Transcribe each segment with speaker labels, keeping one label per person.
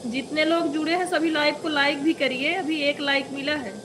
Speaker 1: जितने लोग जुड़े हैं सभी लाइव को लाइक भी करिए, अभी 1 लाइक मिला है।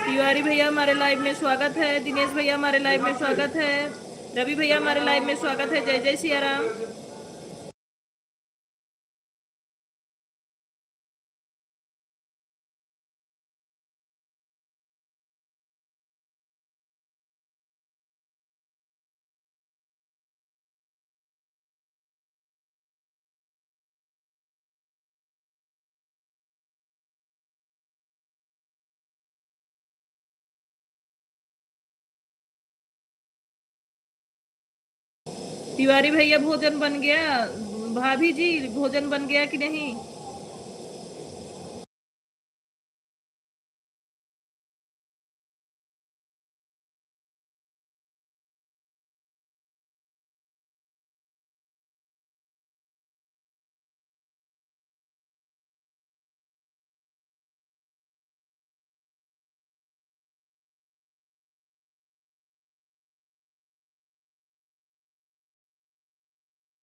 Speaker 1: तिवारी भैया हमारे लाइव में स्वागत है। दिनेश भैया हमारे लाइव में स्वागत है। रवि भैया हमारे लाइव में स्वागत है। जय जय सिया राम। तिवारी भैया भोजन बन गया? भाभी जी भोजन बन गया कि नहीं?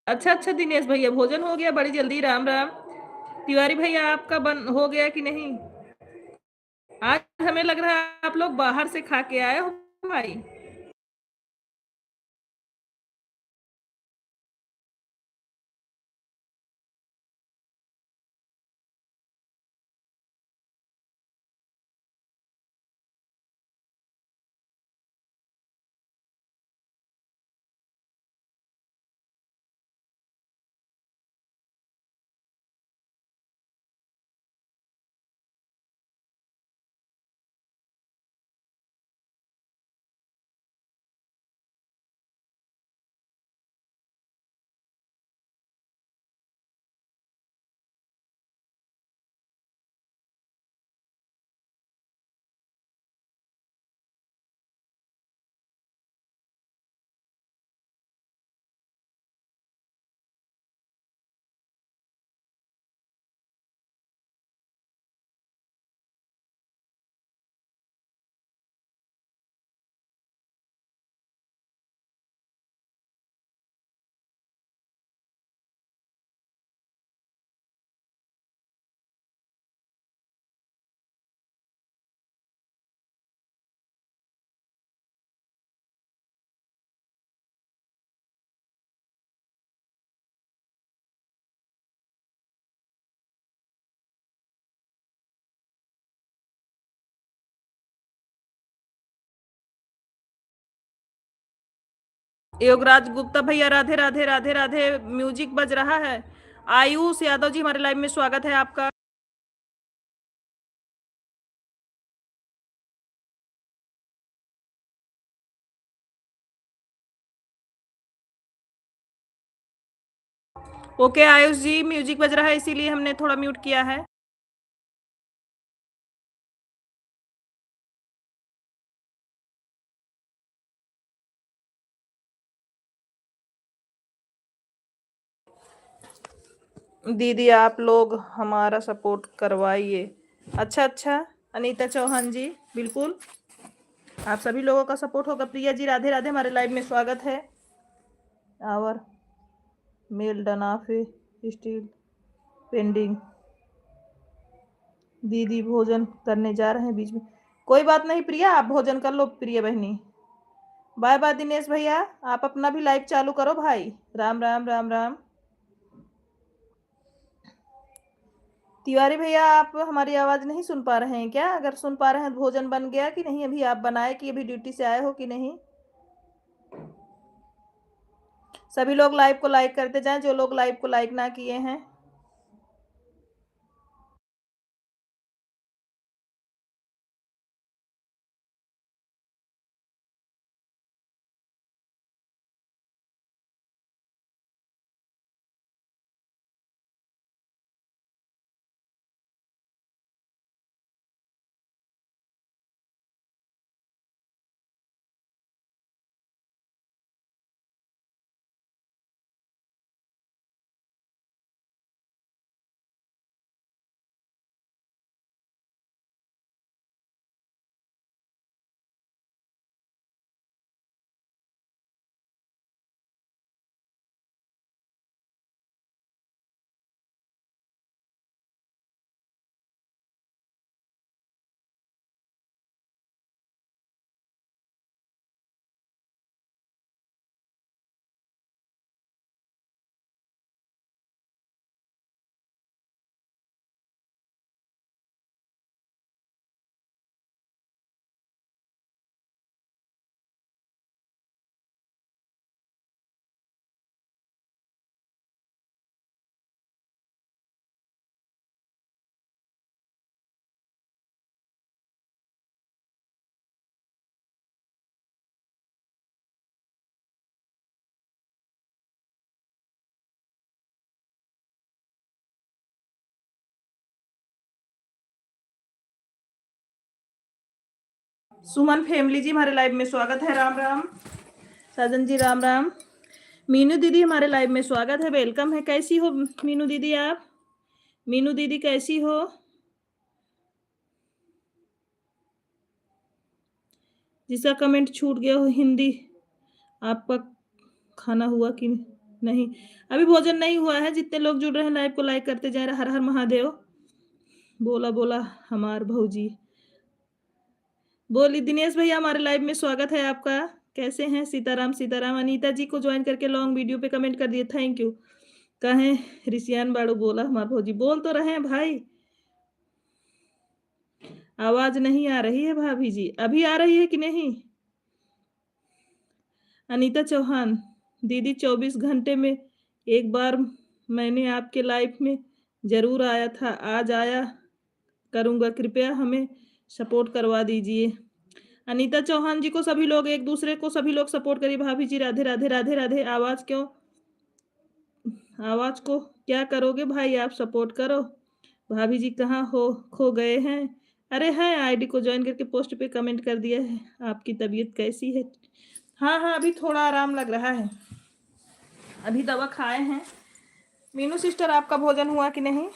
Speaker 1: अच्छा अच्छा दिनेश भैया भोजन हो गया बड़ी जल्दी। राम राम। तिवारी भैया आपका बन हो गया कि नहीं? आज हमें लग रहा है आप लोग बाहर से खा के आए हो भाई। योगराज गुप्ता भैया राधे राधे राधे राधे। म्यूजिक बज रहा है। आयुष यादव जी हमारे लाइव में स्वागत है आपका। ओके आयुष जी म्यूजिक बज रहा है इसीलिए हमने थोड़ा म्यूट किया है। दीदी आप लोग हमारा सपोर्ट करवाइए। अच्छा अच्छा। अनीता चौहान जी बिल्कुल आप सभी लोगों का सपोर्ट होगा। प्रिया जी राधे राधे हमारे लाइव में स्वागत है। और mail done of still pending. दीदी भोजन करने जा रहे हैं बीच में। कोई बात नहीं प्रिया, आप भोजन कर लो प्रिय बहनी। बाय बाय दिनेश भैया, आप अपना भी लाइव चालू करो भाई। राम राम राम राम। तिवारी भैया आप हमारी आवाज नहीं सुन पा रहे हैं क्या? अगर सुन पा रहे हैं तो भोजन बन गया कि नहीं अभी? आप बनाए कि अभी ड्यूटी से आए हो कि नहीं? सभी लोग लाइव को लाइक करते जाएं, जो लोग लाइव को लाइक ना किए हैं। सुमन फैमिली जी हमारे लाइव में स्वागत है। राम राम। साजन जी राम राम। मीनू दीदी हमारे लाइव में स्वागत है, वेलकम है। कैसी हो मीनू दीदी आप? मीनू दीदी कैसी हो? जिसका कमेंट छूट गया हो हिंदी, आपका खाना हुआ कि नहीं? अभी भोजन नहीं हुआ है। जितने लोग जुड़ रहे हैं लाइव को लाइक करते जाए। हर हर महादेव। बोला बोला हमार भौजी बोली। दिनेश भैया हमारे लाइव में स्वागत है आपका। कैसे हैं? सीताराम सीताराम। अनीता जी को ज्वाइन करके लॉन्ग वीडियो पे कमेंट कर दिए, थैंक यू। कहें रिसियान बाड़ू बोला हमार भौजी। बोल तो रहे हैं भाई, आवाज नहीं आ रही है भाभी जी। अभी आ रही है कि नहीं? अनीता चौहान दीदी 24 घंटे में एक बार मैंने आपके लाइफ में जरूर आया था, आज आया करूंगा, कृपया हमें सपोर्ट करवा दीजिए। अनीता चौहान जी को सभी लोग, एक दूसरे को सभी लोग सपोर्ट करिए। भाभी जी राधे राधे राधे राधे। आवाज क्यों, आवाज को क्या करोगे भाई, आप सपोर्ट करो। भाभी जी कहाँ हो, खो गए हैं? अरे हैं, आईडी को ज्वाइन करके पोस्ट पे कमेंट कर दिया है। आपकी तबीयत कैसी है? हाँ हाँ अभी थोड़ा आराम लग रहा है, अभी दवा खाए हैं। मीनू सिस्टर आपका भोजन हुआ कि नहीं?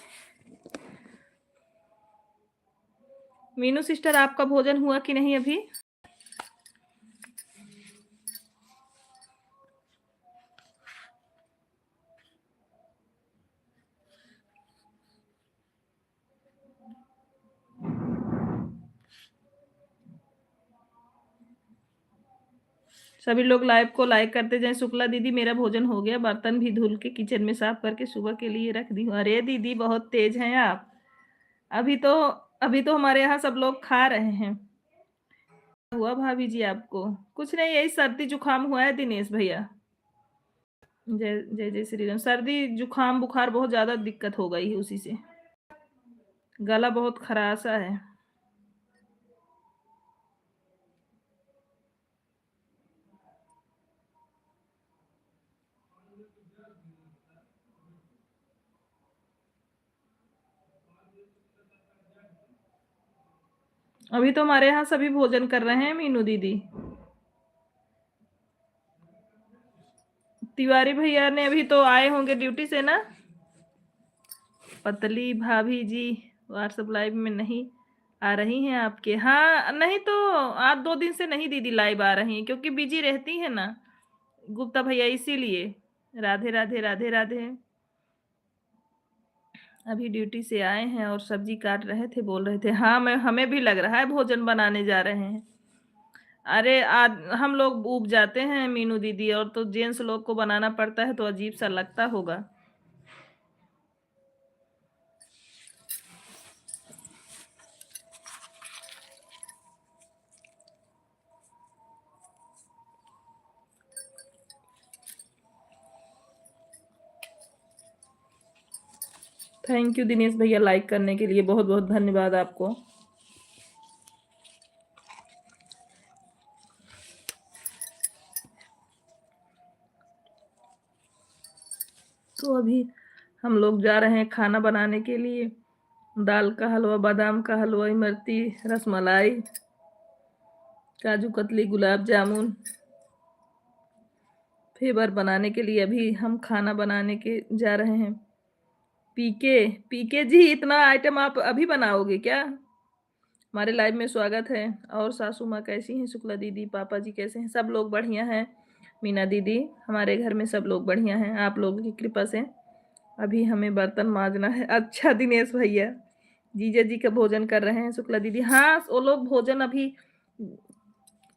Speaker 1: मीनू सिस्टर आपका भोजन हुआ कि नहीं अभी? सभी लोग लाइव को लाइक करते जाएं। शुक्ला दीदी मेरा भोजन हो गया, बर्तन भी धुल के किचन में साफ करके सुबह के लिए रख दी हूँ। अरे दीदी बहुत तेज हैं आप। अभी तो हमारे यहाँ सब लोग खा रहे हैं। हुआ भाभी जी आपको? कुछ नहीं, यही सर्दी जुकाम हुआ है दिनेश भैया। जय जय जय श्री राम। सर्दी जुकाम बुखार बहुत ज्यादा दिक्कत हो गई है, उसी से गला बहुत खरासा है। अभी तो हमारे यहाँ सभी भोजन कर रहे हैं मीनू दीदी। तिवारी भैया ने अभी तो आए होंगे ड्यूटी से ना। पतली भाभी जी व्हाट्सएप लाइव में नहीं आ रही हैं आपके? हाँ नहीं तो आप 2 दिन से नहीं दीदी लाइव आ रही हैं, क्योंकि बिजी रहती है ना गुप्ता भैया, इसीलिए। राधे राधे राधे राधे। अभी ड्यूटी से आए हैं और सब्जी काट रहे थे, बोल रहे थे हाँ मैं हमें भी लग रहा है भोजन बनाने जा रहे हैं। अरे आज हम लोग ऊब जाते हैं मीनू दीदी, और तो जेंट्स लोग को बनाना पड़ता है तो अजीब सा लगता होगा। थैंक यू दिनेश भैया लाइक करने के लिए, बहुत बहुत धन्यवाद आपको। तो अभी हम लोग जा रहे हैं खाना बनाने के लिए। दाल का हलवा, बादाम का हलवा, इमरती, रसमलाई, काजू कतली, गुलाब जामुन, फेवर बनाने के लिए अभी हम खाना बनाने के जा रहे हैं। पीके पीके जी, इतना आइटम आप अभी बनाओगे क्या? हमारे लाइव में स्वागत है। और सासू माँ कैसी हैं? शुक्ला दीदी, पापा जी कैसे हैं? सब लोग बढ़िया हैं। मीना दीदी, हमारे घर में सब लोग बढ़िया हैं आप लोगों की कृपा से। अभी हमें बर्तन मांजना है। अच्छा दिनेश भैया, जीजा जी का भोजन कर रहे हैं शुक्ला दीदी। हाँ वो लोग भोजन अभी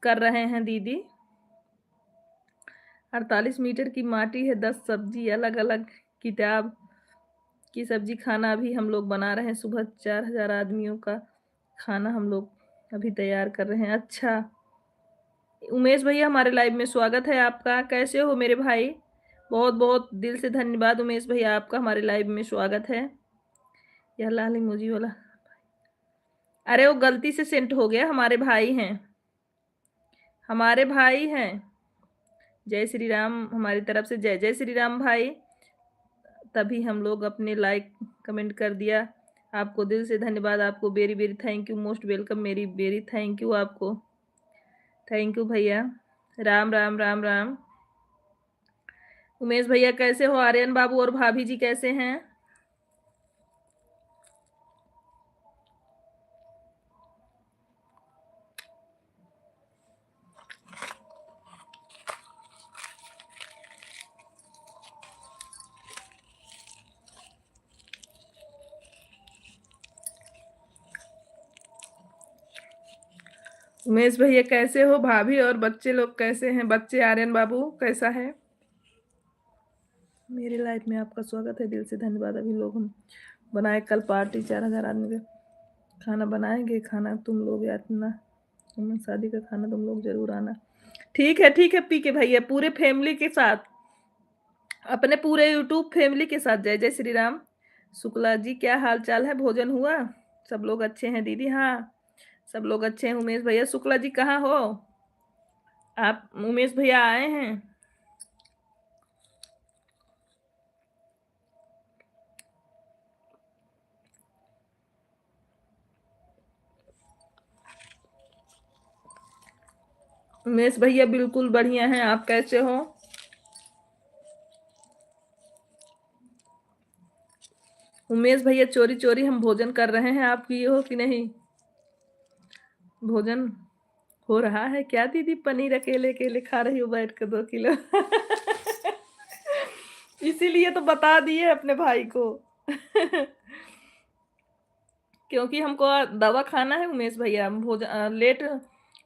Speaker 1: कर रहे हैं दीदी। 48 मीटर की माटी है, 10 सब्जी, अलग अलग किताब की सब्जी खाना अभी हम लोग बना रहे हैं। सुबह 4000 आदमियों का खाना हम लोग अभी तैयार कर रहे हैं। अच्छा उमेश भैया, हमारे लाइव में स्वागत है आपका। कैसे हो मेरे भाई? बहुत बहुत दिल से धन्यवाद उमेश भैया आपका, हमारे लाइव में स्वागत है। यह लाल इमोजी वाला, अरे वो गलती से सेंड हो गया। हमारे भाई हैं, हमारे भाई हैं। जय श्री राम हमारी तरफ से, जय जय श्री राम भाई। तभी हम लोग अपने लाइक कमेंट कर दिया। आपको दिल से धन्यवाद, आपको very very thank you, most welcome, मेरी वेरी थैंक यू आपको। थैंक यू भैया। राम राम राम राम। उमेश भैया कैसे हो? आर्यन बाबू और भाभी जी कैसे हैं? उमेश भैया कैसे हो? भाभी और बच्चे लोग कैसे हैं? बच्चे आर्यन बाबू कैसा है? मेरे लाइफ में आपका स्वागत है, दिल से धन्यवाद। अभी लोग हम बनाए कल पार्टी, 4000 आदमी का खाना बनाएंगे। खाना तुम लोग यातना, शादी का खाना तुम लोग जरूर आना। ठीक है पी के भैया, पूरे फैमिली के साथ, अपने पूरे यूट्यूब फैमिली के साथ। जय जय श्री राम। शुक्ला जी क्या हाल चाल है? भोजन हुआ? सब लोग अच्छे हैं दीदी? हाँ सब लोग अच्छे हैं। उमेश भैया, शुक्ला जी कहाँ हो आप? उमेश भैया आए हैं? उमेश भैया बिल्कुल बढ़िया हैं, आप कैसे हो? उमेश भैया चोरी चोरी हम भोजन कर रहे हैं, आप किए हो कि नहीं? भोजन हो रहा है क्या दीदी? पनीर अकेले अकेले खा रही हो बैठ कर 2 किलो? इसीलिए तो बता दिए अपने भाई को। क्योंकि हमको दवा खाना है उमेश भैया। हम भोजन लेट,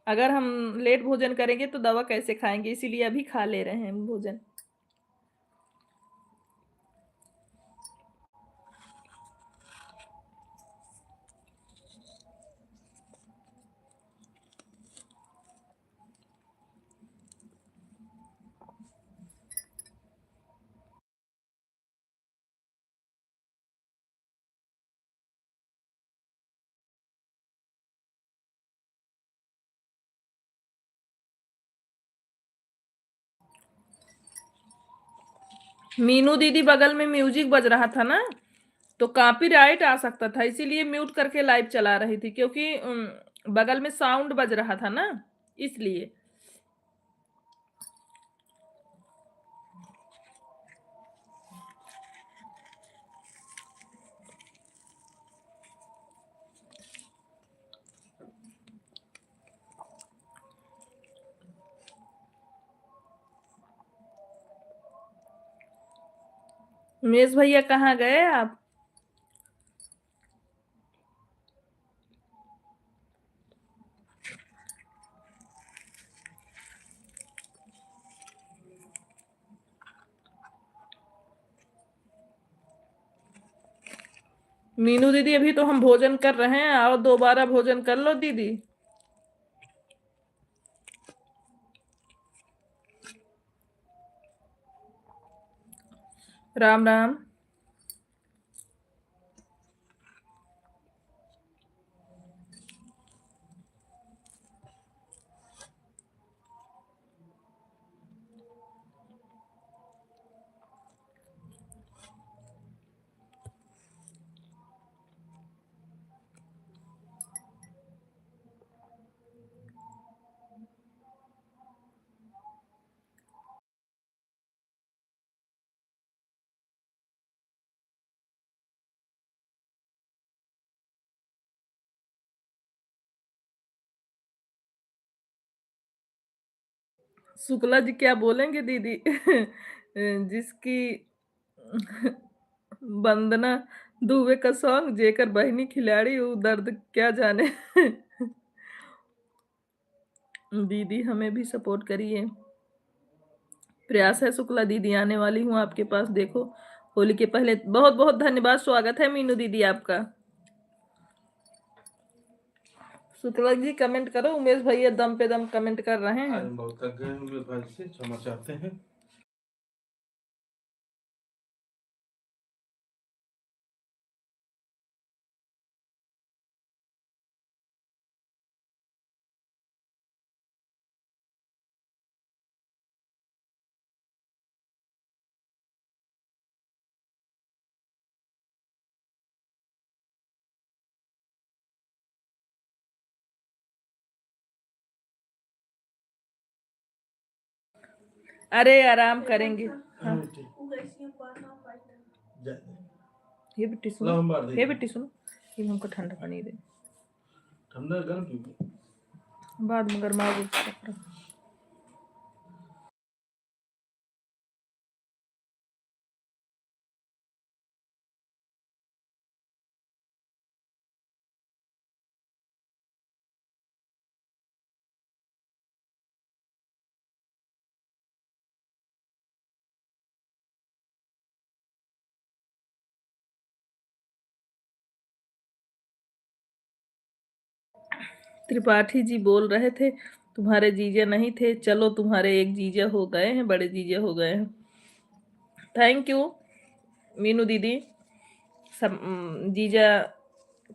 Speaker 1: अगर हम लेट भोजन करेंगे तो दवा कैसे खाएंगे, इसीलिए अभी खा ले रहे हैं भोजन। मीनू दीदी, बगल में म्यूजिक बज रहा था ना, तो कॉपीराइट आ सकता था, इसीलिए म्यूट करके लाइव चला रही थी। क्योंकि बगल में साउंड बज रहा था ना, इसलिए। उमेश भैया कहाँ गए आप? मीनू दीदी अभी तो हम भोजन कर रहे हैं, आओ दोबारा भोजन कर लो दीदी। राम राम। शुक्ला जी क्या बोलेंगे दीदी? जिसकी वंदना दुबे का सॉन्ग जेकर बहनी खिलाड़ी वो दर्द क्या जाने। दीदी हमें भी सपोर्ट करिए। प्रयास है शुक्ला दीदी, आने वाली हूँ आपके पास, देखो होली के पहले। बहुत बहुत धन्यवाद, स्वागत है मीनू दीदी आपका। शुक्ला जी कमेंट करो, उमेश भैया दम पे दम कमेंट कर रहे हैं।
Speaker 2: आज बहुत थक गए होंगे भाई, से क्षमा चाहते हैं।
Speaker 1: अरे आराम करेंगे। हाँ ये बिट्टी सुनो, ये बिट्टी सुनो, ये हमको ठंडा पानी दे।
Speaker 2: ठंडा गर्म क्यों?
Speaker 1: बाद में गर्मा गो। त्रिपाठी जी बोल रहे थे तुम्हारे जीजा नहीं थे, चलो तुम्हारे एक जीजा हो गए हैं, बड़े जीजा हो गए हैं। थैंक यू मीनू दीदी, सब जीजा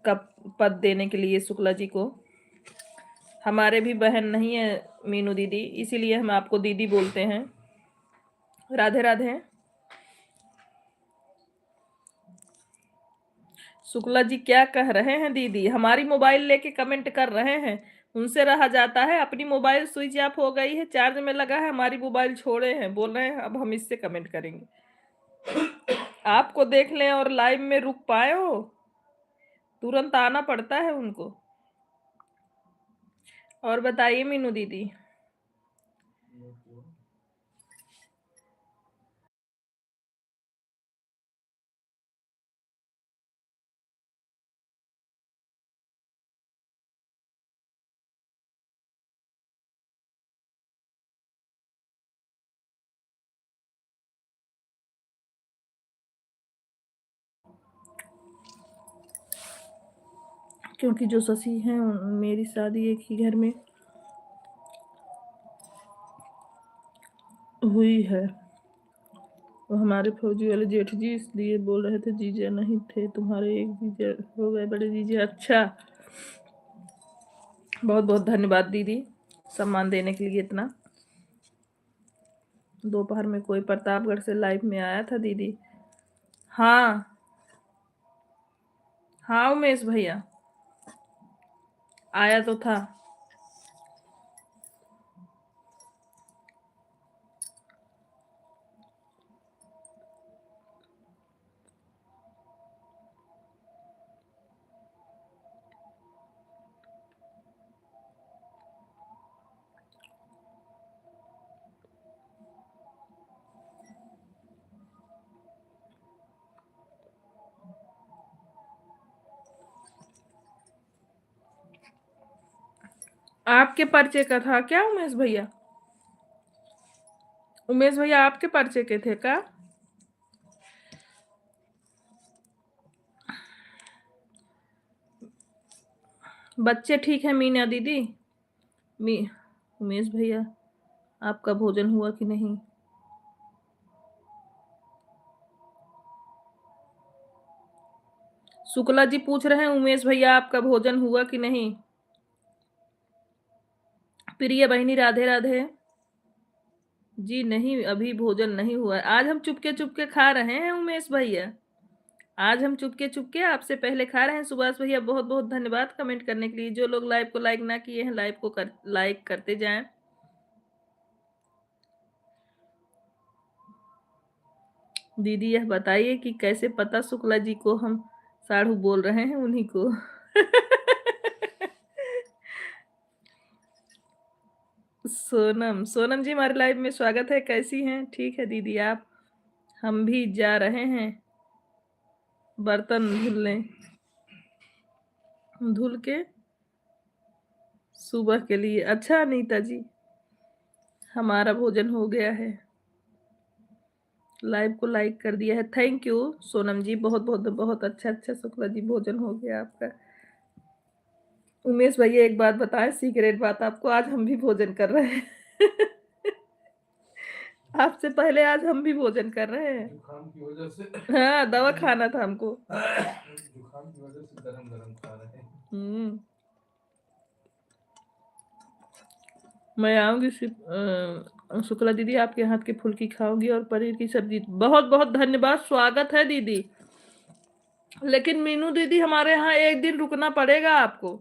Speaker 1: का पद देने के लिए शुक्ला जी को। हमारे भी बहन नहीं है मीनू दीदी, इसीलिए हम आपको दीदी बोलते हैं। राधे राधे। शुक्ला जी क्या कह रहे हैं दीदी? हमारी मोबाइल लेके कमेंट कर रहे हैं, उनसे रहा जाता है। अपनी मोबाइल स्विच ऑफ हो गई है, चार्ज में लगा है, हमारी मोबाइल छोड़े हैं, बोल रहे हैं अब हम इससे कमेंट करेंगे। आपको देख लें और लाइव में रुक पाए हो, तुरंत आना पड़ता है उनको। और बताइए मीनू दीदी। क्योंकि जो शशि हैं मेरी शादी एक ही घर में हुई है, वो हमारे फौजी वाले जेठ जी, इसलिए बोल रहे थे जीजा नहीं थे तुम्हारे, एक जीजा हो गए बड़े जीजा। अच्छा, बहुत बहुत धन्यवाद दीदी सम्मान देने के लिए इतना। दोपहर में कोई प्रतापगढ़ से लाइव में आया था दीदी। हाँ हाँ उमेश भैया आया तो था। आपके पर्चे का था क्या उमेश भैया? उमेश भैया आपके पर्चे के थे क्या? बच्चे ठीक है मीना दीदी? मी उमेश भैया आपका भोजन हुआ कि नहीं? शुक्ला जी पूछ रहे हैं उमेश भैया आपका भोजन हुआ कि नहीं? प्रिय बहिनी राधे राधे। जी नहीं, अभी भोजन नहीं हुआ है। आज हम चुपके चुपके खा रहे हैं उमेश भैया। आज हम चुपके चुपके आपसे पहले खा रहे हैं। सुभाष भैया बहुत बहुत धन्यवाद कमेंट करने के लिए। जो लोग लाइव को लाइक ना किए हैं लाइव को लाइक करते जाएं। दीदी यह बताइए कि कैसे पता शुक्ला जी को हम साढ़ू बोल रहे हैं उन्हीं को। सोनम सोनम जी हमारे लाइव में स्वागत है। कैसी हैं? ठीक है दीदी आप। हम भी जा रहे हैं बर्तन धुलने, धुल के सुबह के लिए। अच्छा अनीता जी हमारा भोजन हो गया है। लाइव को लाइक कर दिया है। थैंक यू सोनम जी, बहुत बहुत बहुत अच्छा अच्छा। शुक्ला जी भोजन हो गया आपका। उमेश भैया एक बात बताएं, सीक्रेट बात आपको, आज हम भी भोजन कर रहे हैं। आपसे पहले आज हम भी भोजन कर रहे हैं।
Speaker 2: जुकाम की वजह से
Speaker 1: हाँ दवा खाना था हमको।
Speaker 2: जुकाम की वजह से गरम गरम खा रहे हैं।
Speaker 1: मैं आऊंगी शुक्ला दीदी आपके हाथ की फुल्की खाऊंगी और पनीर की सब्जी। बहुत बहुत धन्यवाद, स्वागत है दीदी। लेकिन मीनू दीदी हमारे यहाँ एक दिन रुकना पड़ेगा आपको।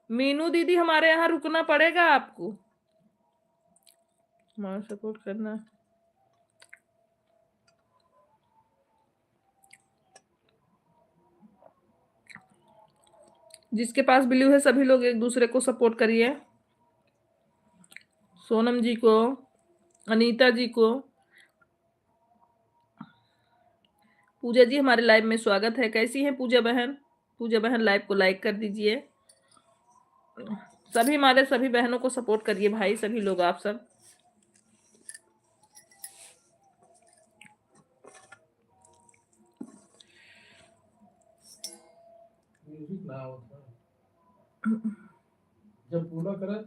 Speaker 1: मीनू दीदी हमारे यहाँ रुकना पड़ेगा आपको। हमारा सपोर्ट करना। जिसके पास ब्लू है सभी लोग एक दूसरे को सपोर्ट करिए। सोनम जी को, अनीता जी को, पूजा जी हमारे लाइव में स्वागत है। कैसी हैं पूजा बहन? पूजा बहन लाइव को लाइक कर दीजिए। सभी हमारे सभी बहनों को सपोर्ट करिए भाई, सभी लोग आप सब।
Speaker 2: म्यूजिक ना होता जब पूरा करे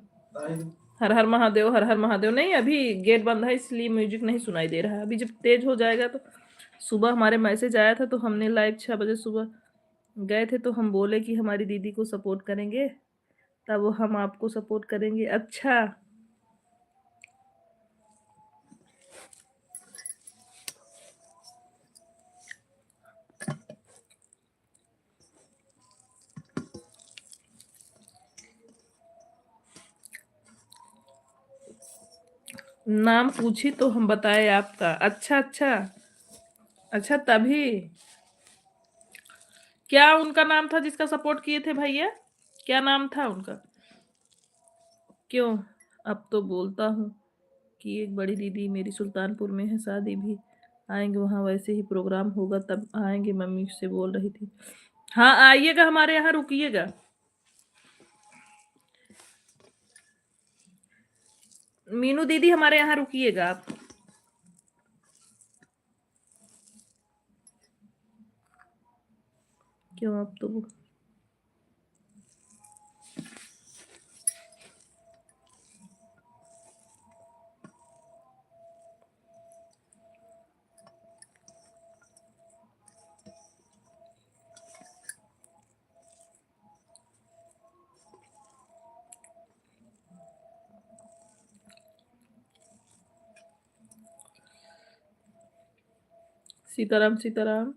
Speaker 1: हर हर महादेव, हर हर महादेव। नहीं अभी गेट बंद है इसलिए म्यूजिक नहीं सुनाई दे रहा है। अभी जब तेज हो जाएगा तो। सुबह हमारे मैसेज आया था तो हमने लाइव 6 बजे सुबह गए थे तो हम बोले कि हमारी दीदी को सपोर्ट करेंगे, तब हम आपको सपोर्ट करेंगे। अच्छा नाम पूछी तो हम बताए आपका। अच्छा अच्छा अच्छा तभी क्या उनका नाम था जिसका सपोर्ट किए थे भैया? क्या नाम था उनका? क्यों अब तो बोलता हूँ कि एक बड़ी दीदी मेरी सुल्तानपुर में है, शादी भी आएंगे वहाँ, वैसे ही प्रोग्राम होगा तब आएंगे, मम्मी से बोल रही थी। हाँ आइएगा हमारे यहाँ, रुकिएगा। मीनू दीदी हमारे यहाँ रुकिएगा आप। क्यों अब तो सीताराम सीताराम।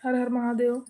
Speaker 1: हर हर महादेव।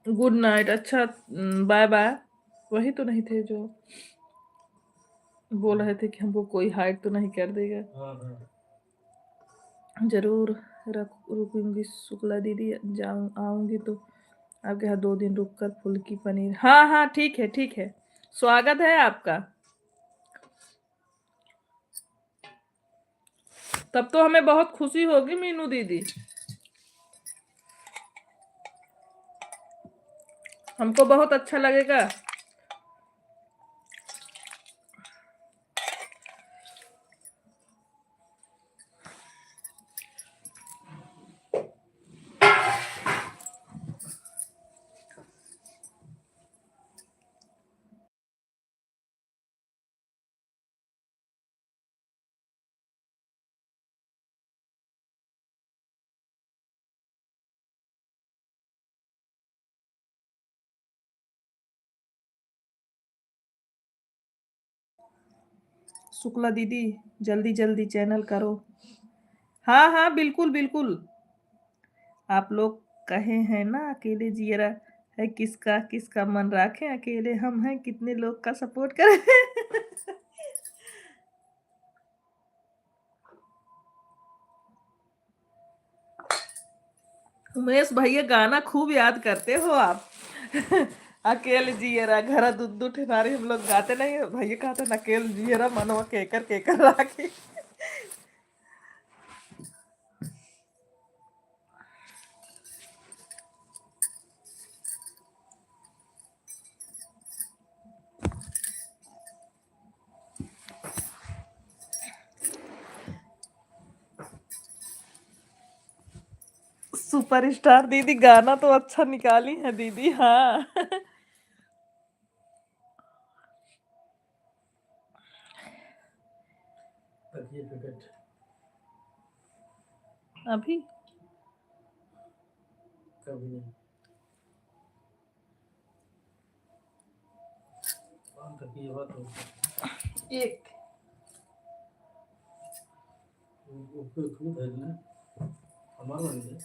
Speaker 1: Good night. अच्छा, बाय बाय। वही तो नहीं थे जो बोल रहे थे कि हमको कोई हाइड तो नहीं कर देगा।
Speaker 2: हाँ हाँ
Speaker 1: जरूर रुकूंगी शुक्ला दीदी, जाऊँ आऊंगी तो आपके यहाँ 2 दिन रुककर फुल्की पनीर। हाँ हाँ, ठीक है ठीक है, स्वागत है आपका। तब तो हमें बहुत खुशी होगी मीनू दीदी, हमको बहुत अच्छा लगेगा। शुक्ला दीदी जल्दी जल्दी चैनल करो। हाँ हाँ, बिल्कुल बिल्कुल। आप लोग कहे हैं ना, अकेले जियरा है किसका किसका मन राखे, अकेले हम हैं कितने लोग का सपोर्ट करें। उमेश भैया गाना खूब याद करते हो आप। अकेले जियरा घर दुद्दू ठिनारी हम लोग गाते नहीं है? भैया कहते ना, अकेले जियरा मनवा केकर केकर राखी। सुपरस्टार दीदी गाना तो अच्छा निकाली है दीदी, हाँ।
Speaker 2: तकिए क्रिकेट
Speaker 1: अभी
Speaker 2: कभी नहीं। हाँ, तकिए बात हो
Speaker 1: एक
Speaker 2: उसको खुद है ना, हमारा नहीं है।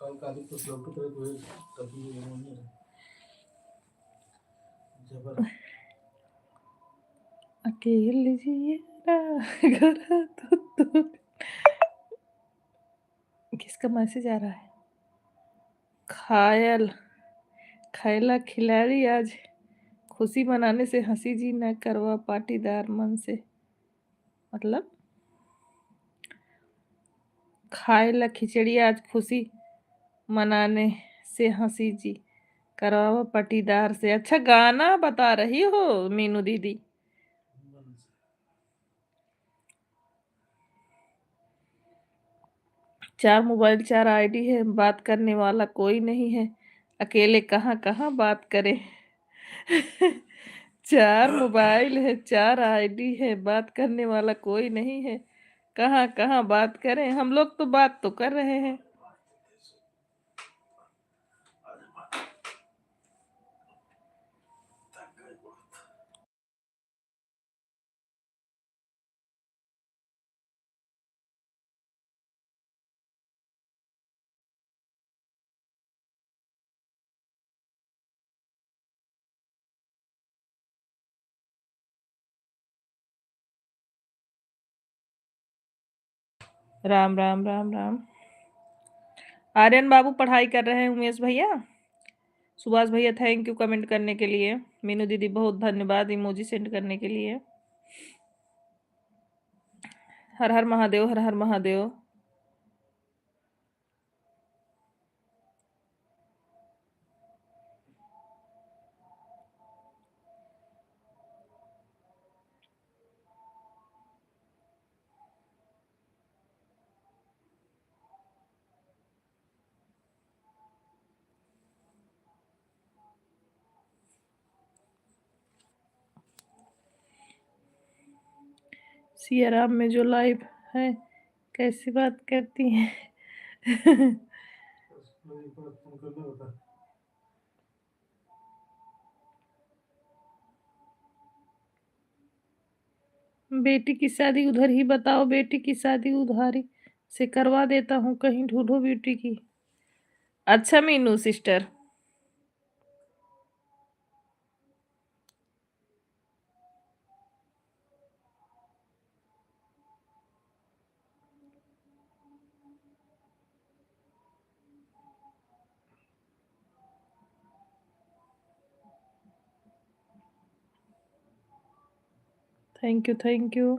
Speaker 2: कल का भी कुछ लोग तो तकिए नहीं है जबर।
Speaker 1: अकेले जियरा घर दुद्दू। किसका मैसेज आ रहा है? खायल खैला खिलाड़ी आज खुशी मनाने से हंसी जी न करवा पाटीदार मन से। मतलब खाएला खिचड़ी आज खुशी मनाने से हंसी जी करवा पाटीदार से। अच्छा, गाना बता रही हो मीनू दीदी?
Speaker 2: मन से
Speaker 1: 4 मोबाइल 4 आईडी है, बात करने वाला कोई नहीं है, अकेले कहाँ कहाँ बात करें। 4 मोबाइल है 4 आईडी है, बात करने वाला कोई नहीं है, कहाँ कहाँ बात करें। हम लोग तो बात तो कर रहे हैं। राम राम राम राम। आर्यन बाबू पढ़ाई कर रहे हैं, उमेश भैया, सुभाष भैया थैंक यू कमेंट करने के लिए, मीनू दीदी बहुत धन्यवाद इमोजी सेंड करने के लिए। हर हर महादेव, हर हर महादेव। सियाराम में जो लाइव है कैसी बात करती हैं।
Speaker 2: उसको एक बार फोन करना होता।
Speaker 1: बेटी की शादी उधर ही बताओ, बेटी की शादी उधारी से करवा देता हूँ, कहीं ढूंढो ब्यूटी की। अच्छा Meenu sister. Thank you, thank you.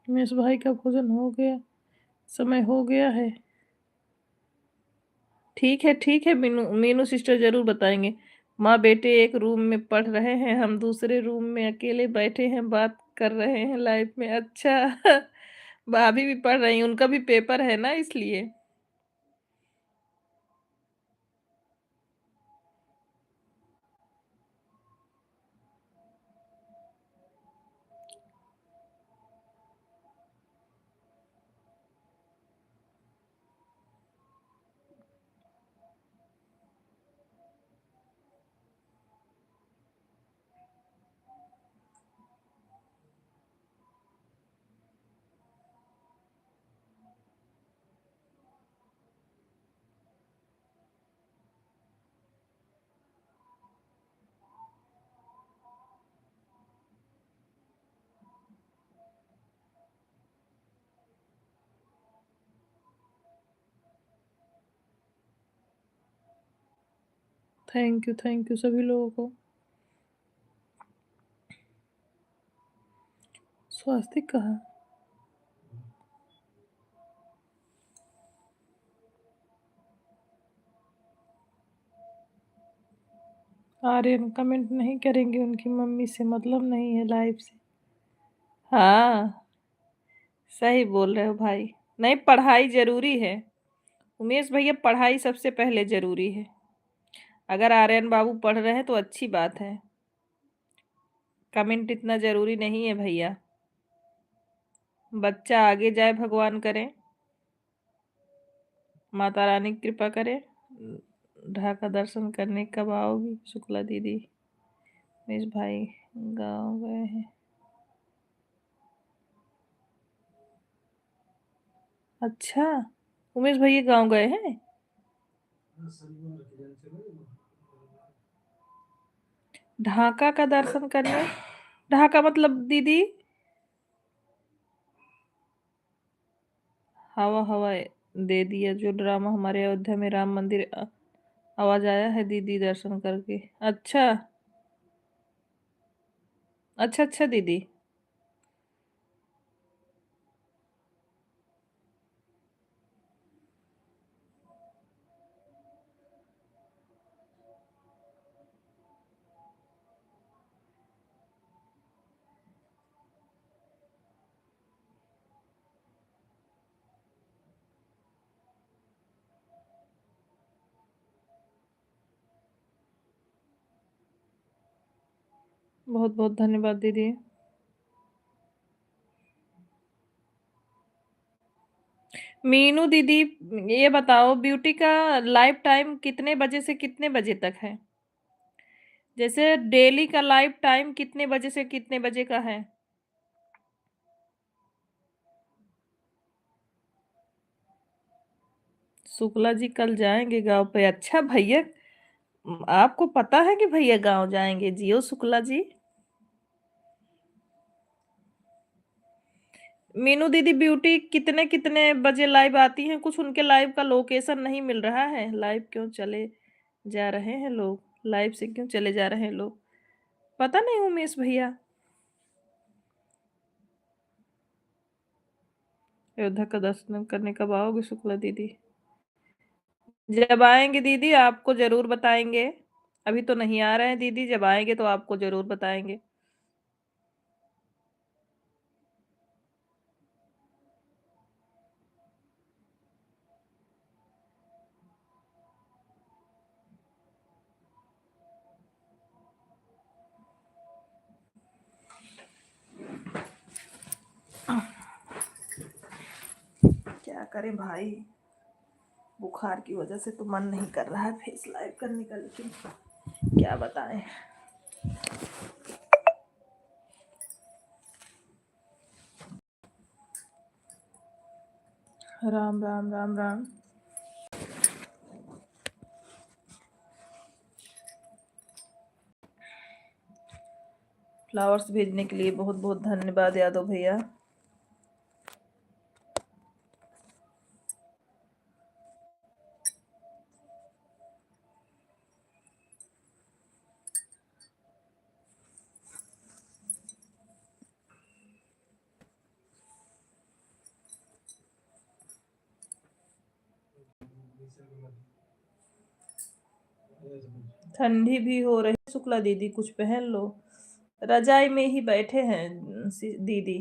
Speaker 1: Umesh भाई का भोजन हो गया, समय हो गया है। ठीक है मीनू, मीनू सिस्टर जरूर बताएंगे। माँ बेटे एक रूम में पढ़ रहे हैं, हम दूसरे रूम में अकेले बैठे हैं, बात कर रहे हैं लाइव में। अच्छा भाभी भी पढ़ रही हैं, उनका भी पेपर है ना, इसलिए। थैंक यू सभी लोगों को। स्वास्तिक कहा। आर्यन कमेंट नहीं करेंगे, उनकी मम्मी से मतलब नहीं है लाइव से। हाँ, सही बोल रहे हो भाई। नहीं, पढ़ाई जरूरी है उमेश भैया, पढ़ाई सबसे पहले जरूरी है। अगर आर्यन बाबू पढ़ रहे हैं तो अच्छी बात है। कमेंट इतना जरूरी नहीं है भैया। बच्चा आगे जाए, भगवान करे, माता रानी की कृपा करे। ढाका दर्शन करने कब आओगी शुक्ला दीदी? उमेश भाई गाँव गए हैं। अच्छा, उमेश भैया गाँव गए हैं। ढाका का दर्शन करने? ढाका मतलब दीदी? हवा हवा दे दिया जो ड्रामा हमारे अयोध्या में राम मंदिर आवाज आया है दीदी दर्शन करके। अच्छा अच्छा अच्छा दीदी। बहुत बहुत धन्यवाद दीदी। मीनू दीदी, ये बताओ ब्यूटी का लाइव टाइम कितने बजे से कितने बजे तक है? जैसे डेली का लाइव टाइम कितने बजे से कितने बजे का है? शुक्ला जी कल जाएंगे गांव पे? अच्छा भैया, आपको पता है कि भैया गांव जाएंगे? जियो शुक्ला जी। मीनू दीदी ब्यूटी कितने कितने बजे लाइव आती हैं? कुछ उनके लाइव का लोकेशन नहीं मिल रहा है। लाइव क्यों चले जा रहे हैं लोग? लाइव से क्यों चले जा रहे हैं लोग? पता नहीं उमेश भैया। अयोध्या का दर्शन करने कब आओगे शुक्ला दीदी? जब आएंगे दीदी आपको जरूर बताएंगे। अभी तो नहीं आ रहे हैं दीदी, जब आएंगे तो आपको जरूर बताएंगे। करें भाई, बुखार की वजह से तो मन नहीं कर रहा है फेस लाइव करने का, लेकिन क्या बताएं। राम राम राम राम। फ्लावर्स भेजने के लिए बहुत बहुत धन्यवाद यादव भैया। ठंडी भी हो रही, शुक्ला दीदी कुछ पहन लो। रजाई में ही बैठे हैं दीदी।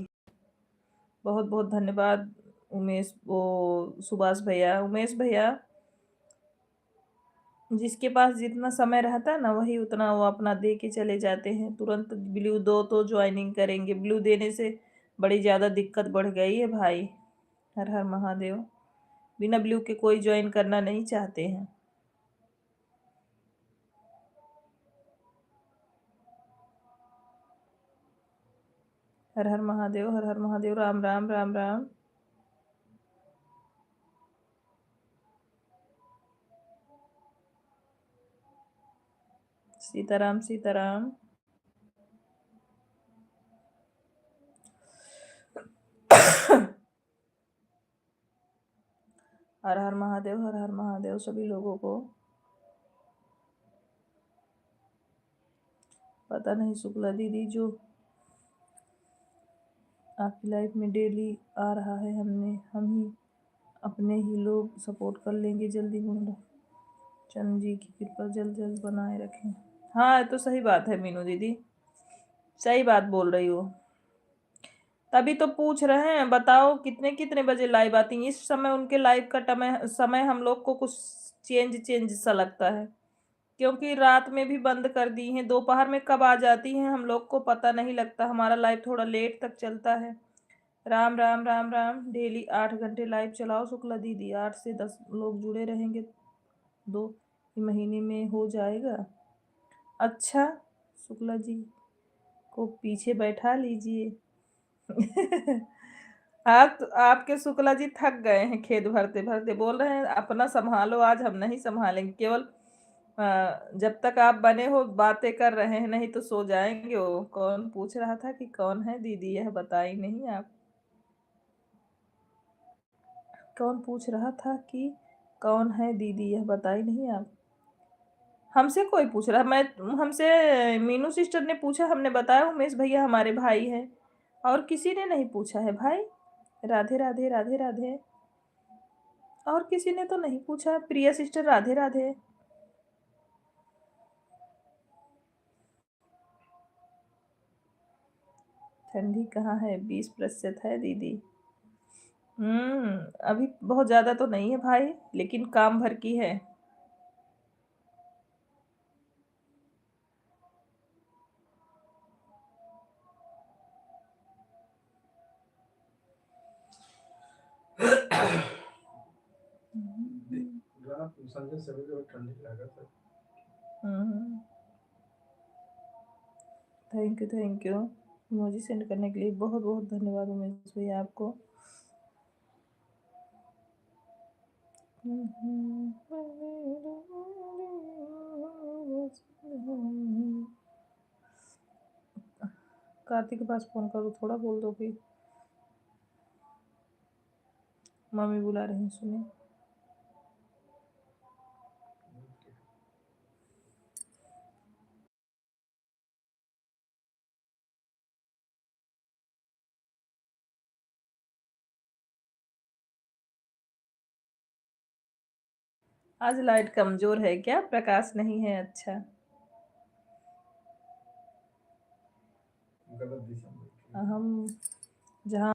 Speaker 1: बहुत बहुत धन्यवाद उमेश, वो सुभाष भैया, उमेश भैया। जिसके पास जितना समय रहता है ना, वही उतना वो अपना दे के चले जाते हैं। तुरंत ब्लू दो तो ज्वाइनिंग करेंगे, ब्लू देने से बड़ी ज़्यादा दिक्कत बढ़ गई है भाई। हर हर महादेव। बिना ब्लू के कोई ज्वाइन करना नहीं चाहते हैं। हर हर महादेव, हर हर महादेव। राम राम राम राम। सीताराम सीताराम। हर हर महादेव, हर हर महादेव सभी लोगों को। पता नहीं शुक्ला दीदी जो आपकी लाइफ में डेली आ रहा है, हम ही अपने ही लोग सपोर्ट कर लेंगे जल्दी। बोलो चंद जी की कृपा जल्द जल्द बनाए रखें। हाँ तो सही बात है मीनू दीदी, सही बात बोल रही हो। तभी तो पूछ रहे हैं, बताओ कितने कितने बजे लाइव आती हैं। इस समय उनके लाइव का समय हम लोग को कुछ चेंज चेंज सा लगता है, क्योंकि रात में भी बंद कर दी हैं। दोपहर में कब आ जाती हैं हम लोग को पता नहीं लगता। हमारा लाइव थोड़ा लेट तक चलता है। राम राम राम राम। डेली 8 घंटे लाइव चलाओ शुक्ला दीदी, 8 से 10 लोग जुड़े रहेंगे, 2 ही महीने में हो जाएगा। अच्छा, शुक्ला जी को पीछे बैठा लीजिए। आप आपके शुक्ला जी थक गए हैं, खेद भरते भरते बोल रहे हैं अपना संभालो, आज हम नहीं संभालेंगे। केवल जब तक आप बने हो बातें कर रहे हैं, नहीं तो सो जाएंगे। वो कौन पूछ रहा था कि कौन है दीदी, यह बताई नहीं आप। कौन पूछ रहा था कि कौन है दीदी, यह बताई नहीं आप। हमसे कोई पूछ रहा, मैं हमसे मीनू सिस्टर ने पूछा, हमने बताया उमेश भैया हमारे भाई है, और किसी ने नहीं पूछा है भाई। राधे राधे राधे राधे। और किसी ने तो नहीं पूछा। प्रिया सिस्टर राधे राधे। ठंडी कहाँ है, 20% है दीदी। अभी बहुत ज्यादा तो नहीं है भाई, लेकिन काम भर की है।
Speaker 2: रात संजय सवेरे और ठंडी लगा था।
Speaker 1: थैंक यू इमोजी सेंड करने के लिए बहुत बहुत धन्यवाद उमेश भैया आपको। कार्तिक के पास फोन करो, थोड़ा बोल दो कि मम्मी बुला रही हैं, सुने। आज लाइट कमजोर है क्या, प्रकाश नहीं है। अच्छा,
Speaker 2: गलत दिशा में।
Speaker 1: हम जहाँ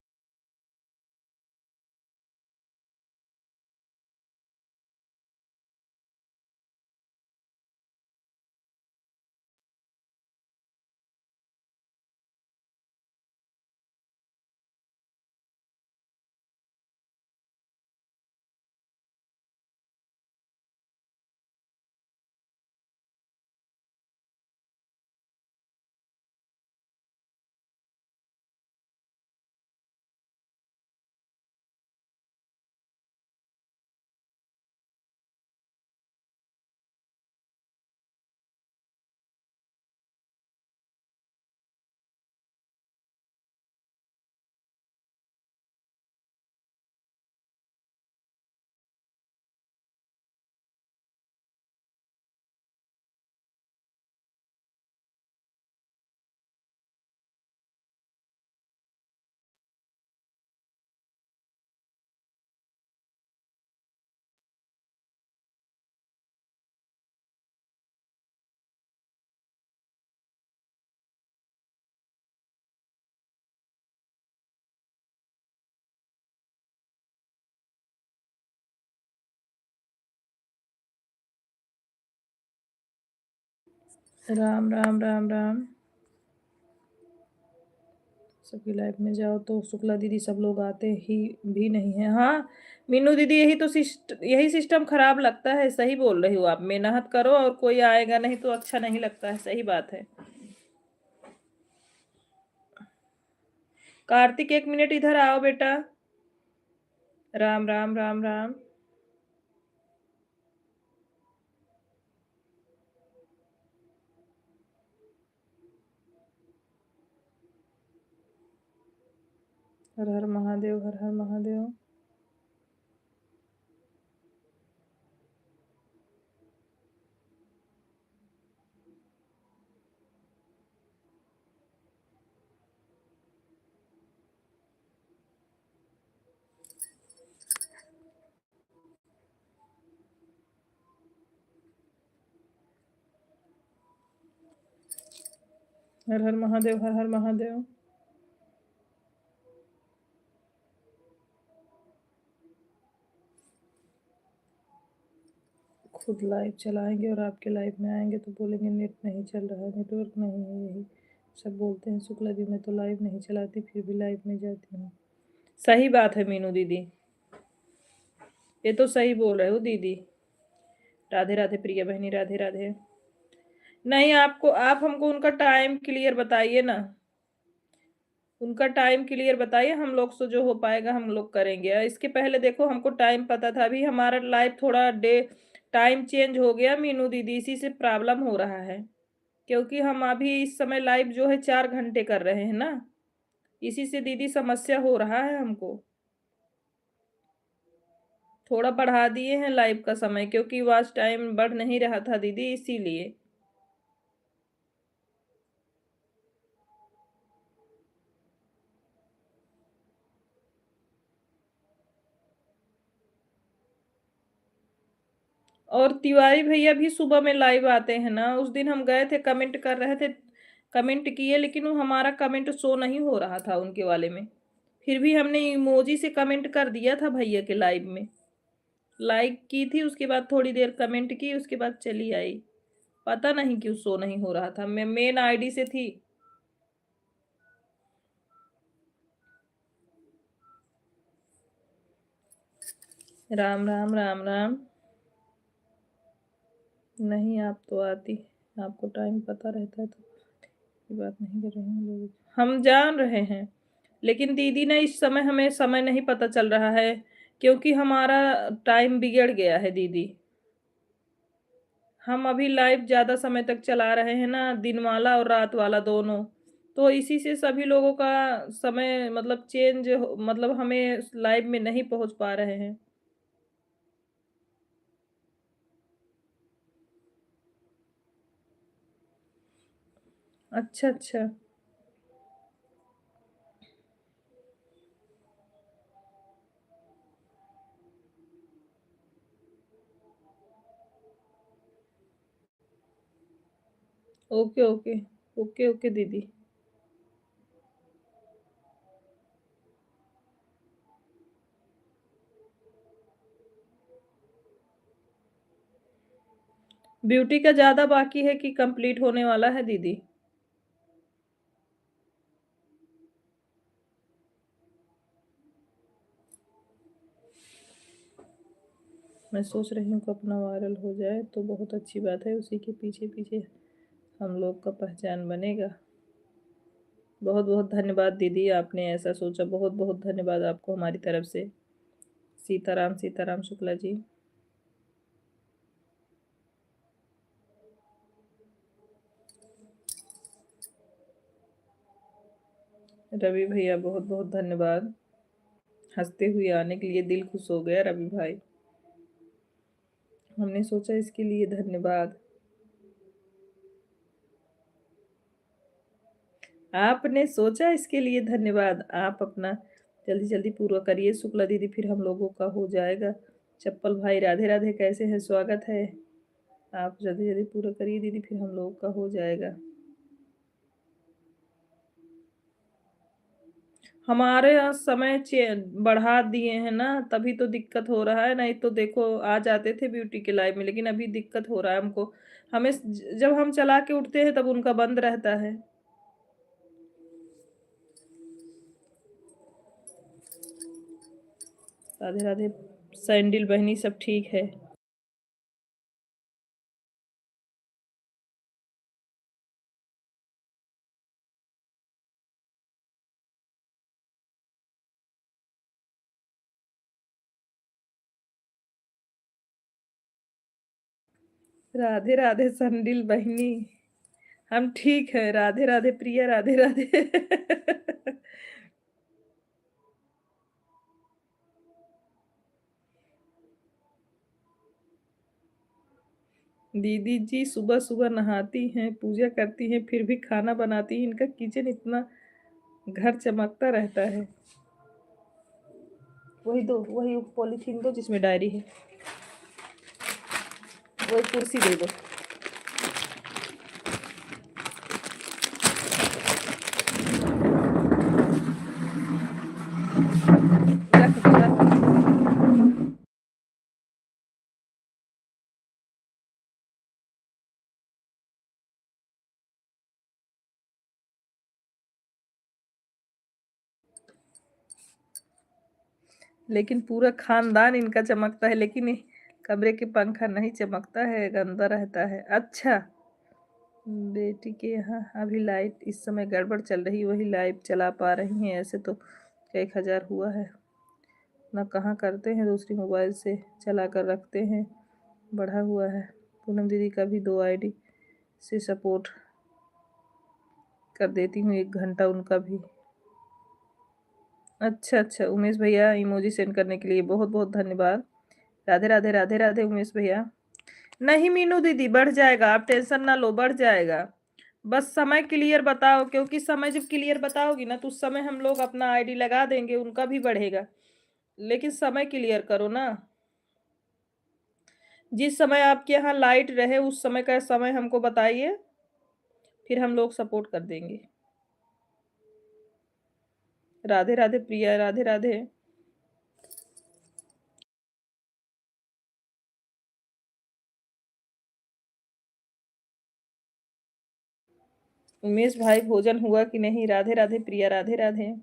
Speaker 1: राम राम राम राम। सबकी लाइफ में जाओ तो शुक्ला दीदी सब लोग आते ही भी नहीं है। हाँ मीनू दीदी, यही सिस्टम खराब लगता है। सही बोल रही हो आप। मेहनत करो और कोई आएगा नहीं तो अच्छा नहीं लगता है। सही बात है। कार्तिक 1 मिनट इधर आओ बेटा। राम राम राम राम। हर हर महादेव, हर हर महादेव। हर हर महादेव, हर हर महादेव। खुद लाइव चलाएंगे और आपके लाइव में आएंगे तो बोलेंगे नेट नहीं चल रहा है, नेटवर्क नहीं है। यही सब बोलते हैं। शुक्ला दी मैं तो लाइव नहीं चलाती फिर भी लाइव में जाती हूँ। सही बात है मीनू दीदी, ये तो सही बोल रहे हो दीदी। राधे राधे प्रिया बहनी, राधे राधे। नहीं आप हमको उनका टाइम क्लियर बताइए ना। उनका टाइम क्लियर बताइए, हम लोग से जो हो पाएगा हम लोग करेंगे। इसके पहले देखो हमको टाइम पता था, अभी हमारा लाइफ थोड़ा डे टाइम चेंज हो गया मीनू दीदी, इसी से प्रॉब्लम हो रहा है। क्योंकि हम अभी इस समय लाइव जो है 4 घंटे कर रहे हैं ना, इसी से दीदी समस्या हो रहा है हमको। थोड़ा बढ़ा दिए हैं लाइव का समय, क्योंकि वॉच टाइम बढ़ नहीं रहा था दीदी, इसीलिए। और तिवारी भैया भी सुबह में लाइव आते हैं ना। उस दिन हम गए थे, कमेंट कर रहे थे, कमेंट किए, लेकिन वो हमारा कमेंट शो नहीं हो रहा था उनके वाले में। फिर भी हमने इमोजी से कमेंट कर दिया था भैया के लाइव में। लाइक की थी, उसके बाद थोड़ी देर कमेंट की, उसके बाद चली आई। पता नहीं क्यों शो नहीं हो रहा था। मैं मेन आईडी से थी। राम राम राम राम। नहीं आप तो आती, आपको टाइम पता रहता है तो ये बात नहीं कर रहे हैं लोग। हम जान रहे हैं, लेकिन दीदी ने इस समय हमें समय नहीं पता चल रहा है, क्योंकि हमारा टाइम बिगड़ गया है दीदी। हम अभी लाइव ज़्यादा समय तक चला रहे हैं ना, दिन वाला और रात वाला दोनों। तो इसी से सभी लोगों का समय मतलब चेंज, मतलब हमें लाइव में नहीं पहुंच पा रहे हैं। अच्छा अच्छा। Okay okay. ओके ओके दीदी। ब्यूटी का ज़्यादा बाकी है कि कंप्लीट होने वाला है दीदी? मैं सोच रही हूँ कि अपना वायरल हो जाए तो बहुत अच्छी बात है, उसी के पीछे पीछे हम लोग का पहचान बनेगा। बहुत बहुत धन्यवाद दीदी, आपने ऐसा सोचा। बहुत बहुत धन्यवाद आपको हमारी तरफ से। सीताराम सीताराम शुक्ला जी। रवि भैया बहुत बहुत धन्यवाद, हंसते हुए आने के लिए दिल खुश हो गया रवि भाई। हमने सोचा इसके लिए धन्यवाद। आपने सोचा इसके लिए धन्यवाद। आप अपना जल्दी जल्दी पूरा करिए शुक्ला दीदी, फिर हम लोगों का हो जाएगा। चप्पल भाई राधे राधे, कैसे हैं? स्वागत है। आप जल्दी जल्दी पूरा करिए दीदी, फिर हम लोगों का हो जाएगा। हमारे यहाँ समय बढ़ा दिए हैं ना, तभी तो दिक्कत हो रहा है। नहीं तो देखो आ जाते थे ब्यूटी के लाइव में, लेकिन अभी दिक्कत हो रहा है हमको। हमें जब हम चला के उठते हैं तब उनका बंद रहता है। राधे राधे सैंडिल बहनी, सब ठीक है? राधे राधे सैंडिल बहनी, हम ठीक है। राधे राधे प्रिया, राधे राधे। दीदी जी सुबह सुबह नहाती हैं, पूजा करती हैं, फिर भी खाना बनाती हैं। इनका किचन इतना घर चमकता रहता है। वही दो, वही पॉलीथीन दो जिसमें डायरी है, वही कुर्सी दे दो। रख दो, रख दो। लेकिन पूरा खानदान इनका चमकता है, लेकिन ये कमरे के पंखा नहीं चमकता है, गंदा रहता है। अच्छा, बेटी के यहाँ अभी लाइट इस समय गड़बड़ चल रही, वही लाइव चला पा रही हैं। ऐसे तो 1000 हुआ है ना, कहाँ करते हैं, दूसरी मोबाइल से चला कर रखते हैं, बढ़ा हुआ है। पूनम दीदी का भी 2 आईडी से सपोर्ट कर देती हूँ, 1 घंटा उनका भी। अच्छा अच्छा, उमेश भैया इमोजी सेंड करने के लिए बहुत बहुत धन्यवाद। राधे राधे, राधे राधे उमेश भैया। नहीं मीनू दीदी, बढ़ जाएगा, आप टेंशन ना लो, बढ़ जाएगा। बस समय क्लियर बताओ, क्योंकि समय जब क्लियर बताओगी ना तो उस समय हम लोग अपना आईडी लगा देंगे, उनका भी बढ़ेगा। लेकिन समय क्लियर करो ना। जिस समय आपके यहाँ लाइट रहे उस समय का समय हमको बताइए, फिर हम लोग सपोर्ट कर देंगे। राधे राधे प्रिया, राधे राधे। उमेश भाई भोजन हुआ कि नहीं? राधे राधे प्रिया, राधे राधे।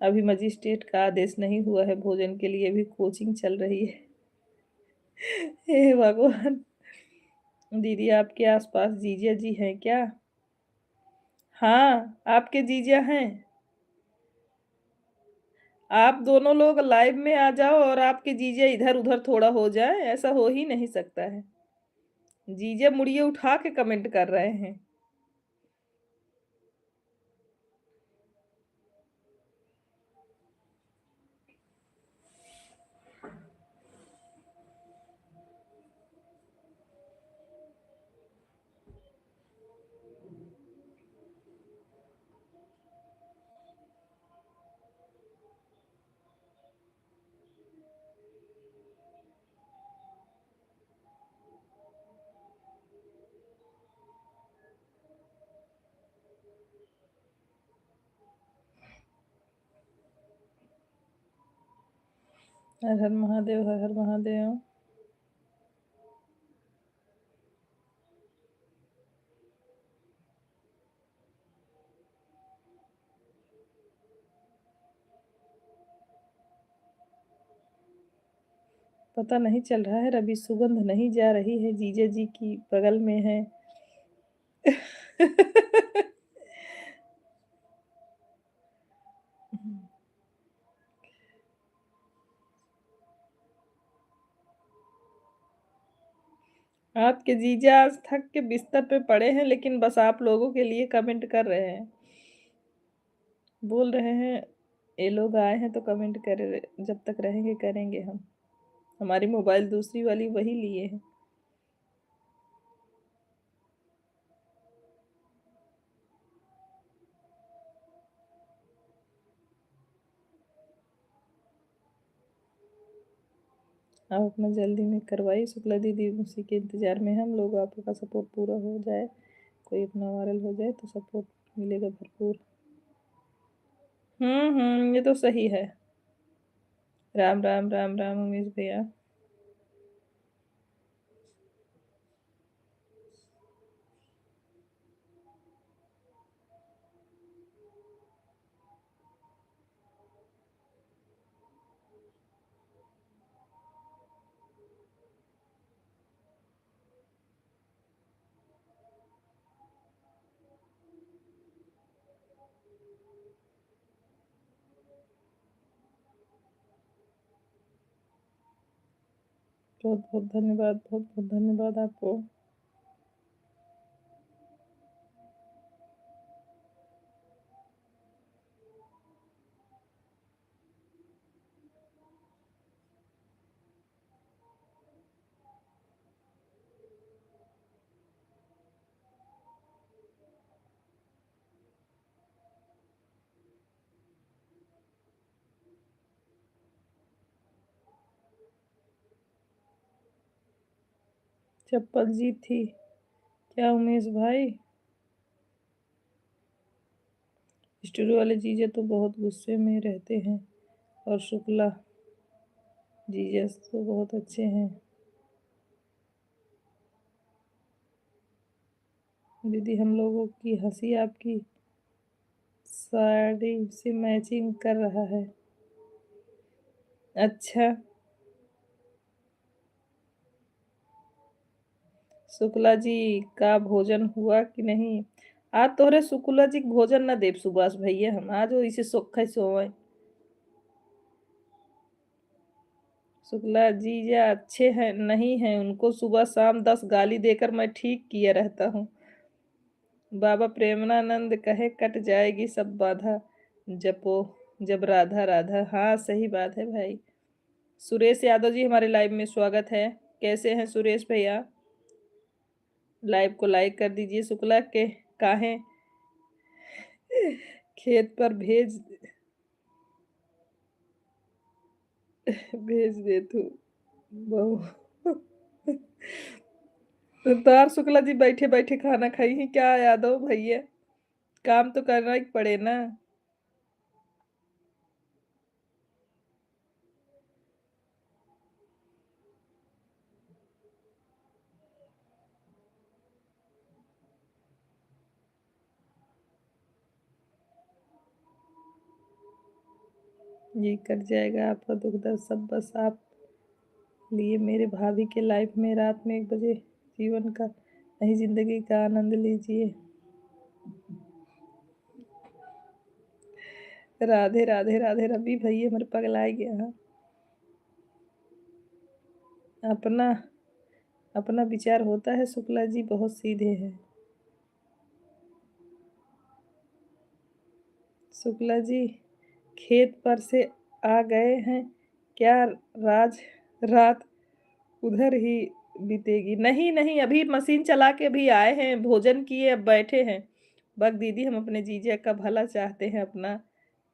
Speaker 1: अभी मजिस्ट्रेट का आदेश नहीं हुआ है भोजन के लिए, भी कोचिंग चल रही है। हे भगवान। दीदी आपके आसपास जीजा जी हैं क्या? हाँ, आपके जीजा हैं। आप दोनों लोग लाइव में आ जाओ और आपके जीजा इधर उधर थोड़ा हो जाए, ऐसा हो ही नहीं सकता है। जीजा मुड़िए उठा के कमेंट कर रहे हैं। हर हर महादेव, हर हर महादेव। पता नहीं चल रहा है, रवि सुगंध नहीं जा रही है, जीजा जी की बगल में है। आपके जीजा आज थक के बिस्तर पे पड़े हैं, लेकिन बस आप लोगों के लिए कमेंट कर रहे हैं। बोल रहे हैं ये लोग आए हैं तो कमेंट कर, जब तक रहेंगे करेंगे हम। हमारी मोबाइल दूसरी वाली वही लिए हैं। आप अपना जल्दी में करवाइए शुक्ला दीदी, उसी के इंतजार में हम लोग। आपका सपोर्ट पूरा हो जाए, कोई अपना वायरल हो जाए तो सपोर्ट मिलेगा भरपूर। ये तो सही है। राम राम राम राम उमेश भैया। बहुत बहुत धन्यवाद, बहुत बहुत धन्यवाद आपको। चप्पल जी थी क्या उमेश भाई? स्टूडियो वाले जीजे तो बहुत गुस्से में रहते हैं, और शुक्ला जीजे तो बहुत अच्छे हैं। दीदी हम लोगों की हंसी आपकी साड़ी से मैचिंग कर रहा है। अच्छा, शुक्ला जी का भोजन हुआ कि नहीं? आज तोहरे शुक्ला जी के भोजन न देव सुभाष भैया, हम आज वो इसे सोखे सोए। शुक्ला जीजा अच्छे हैं नहीं हैं, उनको सुबह शाम 10 गाली देकर मैं ठीक किया रहता हूँ। बाबा प्रेमानंद कहे कट जाएगी सब बाधा, जपो जब राधा राधा। हाँ सही बात है भाई। सुरेश यादव जी हमारे लाइव में स्वागत है। कैसे हैं सुरेश भैया? लाइव को लाइक कर दीजिए। शुक्ला के काहे खेत पर भेज दे तू बहू। तो तार शुक्ला जी बैठे बैठे खाना खाई ही क्या यादव भैया? काम तो करना ही पड़े ना। ये कट जाएगा आपका दुख दर्द सब, बस आप लिए मेरे भाभी के लाइफ में रात में 1 बजे जीवन का नई जिंदगी का आनंद लीजिए। राधे राधे राधे। रवि भैया मेरे पगला गया है। अपना अपना विचार होता है, शुक्ला जी बहुत सीधे हैं। शुक्ला जी खेत पर से आ गए हैं क्या? राज रात उधर ही बीतेगी? नहीं नहीं, अभी मशीन चला के अभी आए हैं, भोजन किए अब बैठे हैं। बस दीदी हम अपने जीजा का भला चाहते हैं अपना,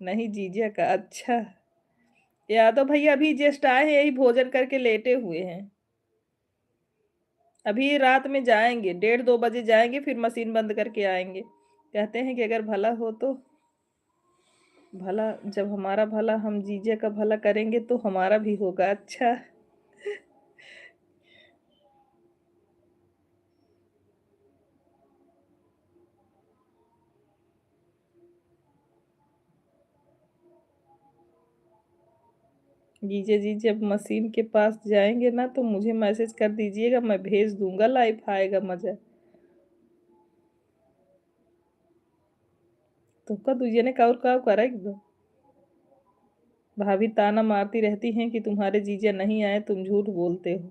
Speaker 1: नहीं जीजा का। अच्छा यादव भैया अभी जस्ट आए हैं, यही भोजन करके लेटे हुए हैं। अभी रात में जाएंगे, 1:30-2 बजे जाएंगे, फिर मशीन बंद करके आएंगे। कहते हैं कि अगर भला हो तो भला, जब हमारा भला हम जीजे का भला करेंगे तो हमारा भी होगा। अच्छा जीजे जी जब मशीन के पास जाएंगे ना तो मुझे मैसेज कर दीजिएगा, मैं भेज दूंगा, लाइव आएगा मजा। तो का तुझे ने काउर काव करा एकदम। भाभी ताना मारती रहती हैं कि तुम्हारे जीजा नहीं आए, तुम झूठ बोलते हो।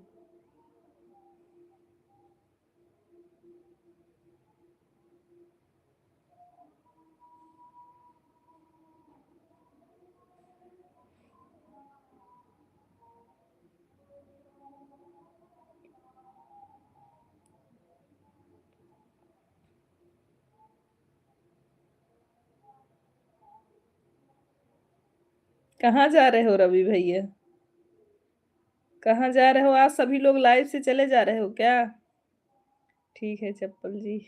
Speaker 1: कहाँ जा रहे हो रवि भैया? कहाँ जा रहे हो? आज सभी लोग लाइव से चले जा रहे हो क्या? ठीक है चप्पल जी।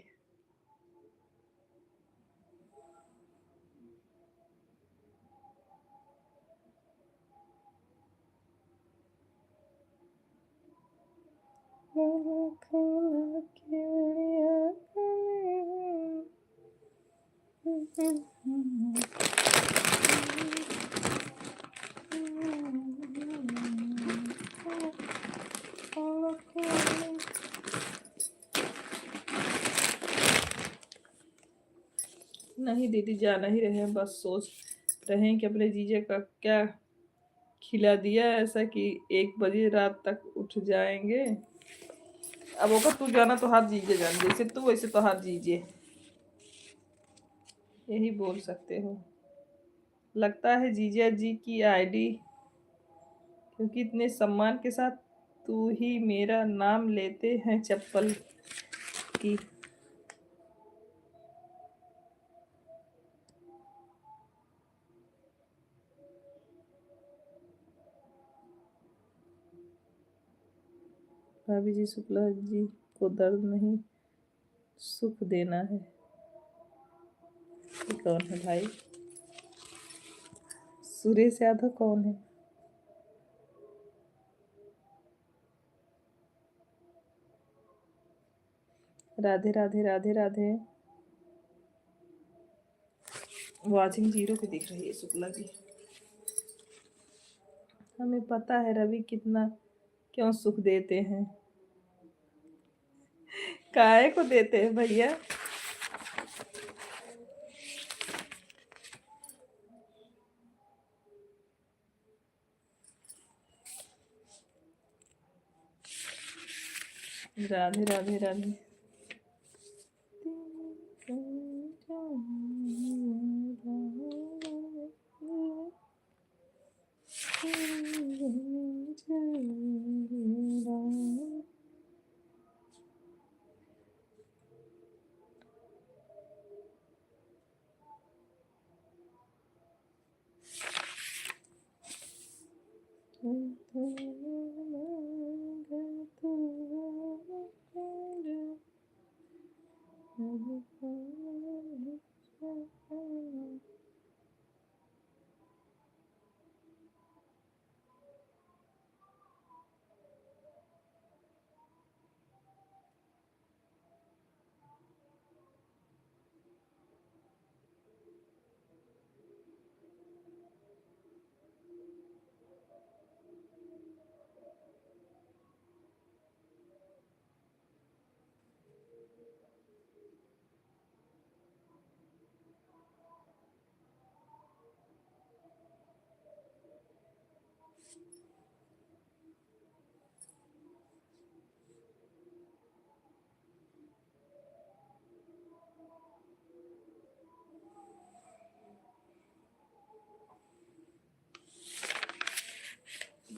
Speaker 1: नहीं दीदी, जाना ही रहे हैं, बस सोच रहे हैं कि अपने जीजे का क्या खिला दिया ऐसा कि 1 बजे रात तक उठ जाएंगे। अब होगा तू जाना तो हाथ जीजे जान, जैसे तू वैसे तो हाथ जीजे, यही बोल सकते हो। लगता है जीजा जी की आईडी, क्योंकि इतने सम्मान के साथ तू ही मेरा नाम लेते हैं चप्पल की। भाभी जी, शुक्ला जी को दर्द नहीं सुख देना है। ये कौन है भाई? सुरेश यादव कौन है? राधे राधे राधे राधे। वाचिंग 0 पे दिख रही है शुक्ला जी। हमें पता है रवि कितना क्यों सुख देते हैं। काहे को देते हैं भैया? Radhe Radhe Radhe.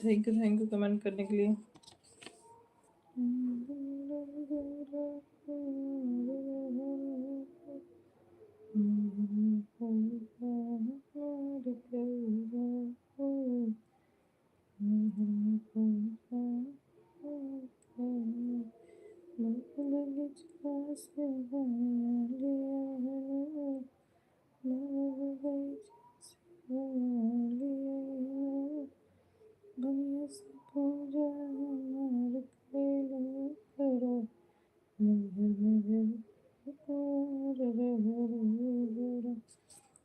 Speaker 1: Thank you comment करने के लिए।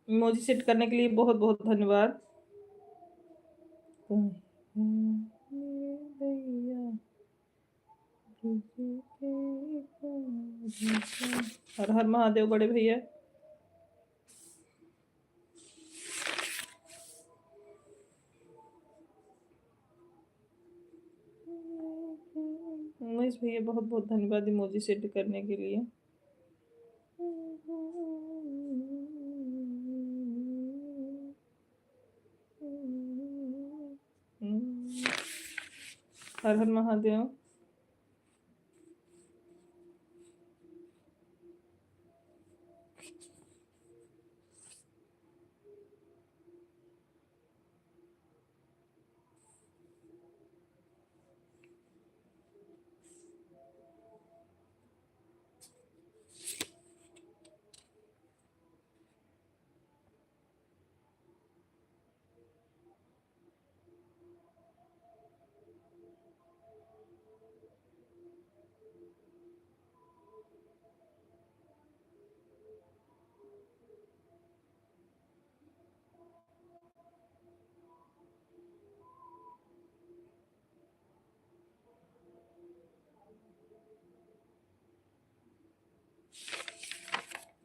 Speaker 1: इमोजी सेट करने के लिए बहुत बहुत धन्यवाद। हर हर महादेव बड़े भैया। उमेश भैया बहुत बहुत धन्यवाद इमोजी सेट करने के लिए। हर हर महादेव।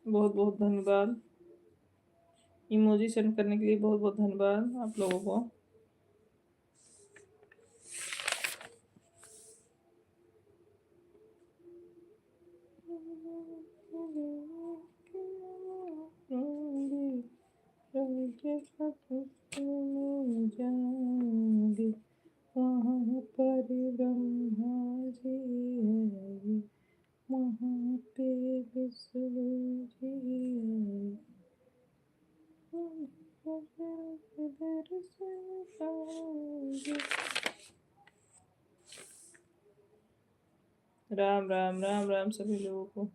Speaker 1: बहुत बहुत धन्यवाद। इमोजी सेंड करने के लिए बहुत बहुत धन्यवाद आप लोगों को। जाऊंगी वहाँ पर ब्रह्मा जी है, वहाँ पे विष्णु जी है, दर्शन पाऊंगी। राम राम राम राम सभी लोगों को।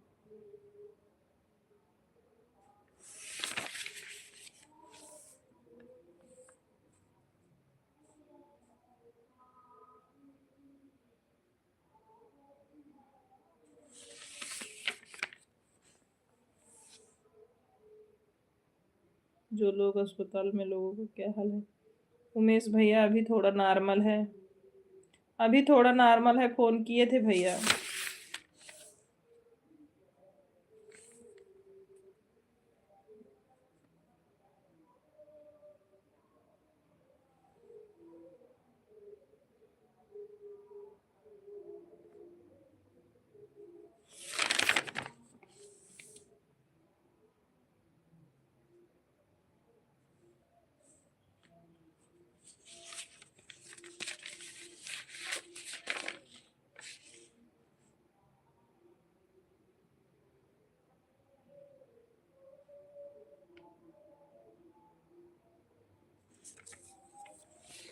Speaker 1: जो लोग अस्पताल में, लोगों का क्या हाल है? उमेश भैया अभी थोड़ा नॉर्मल है, अभी थोड़ा नॉर्मल है, फोन किए थे भैया।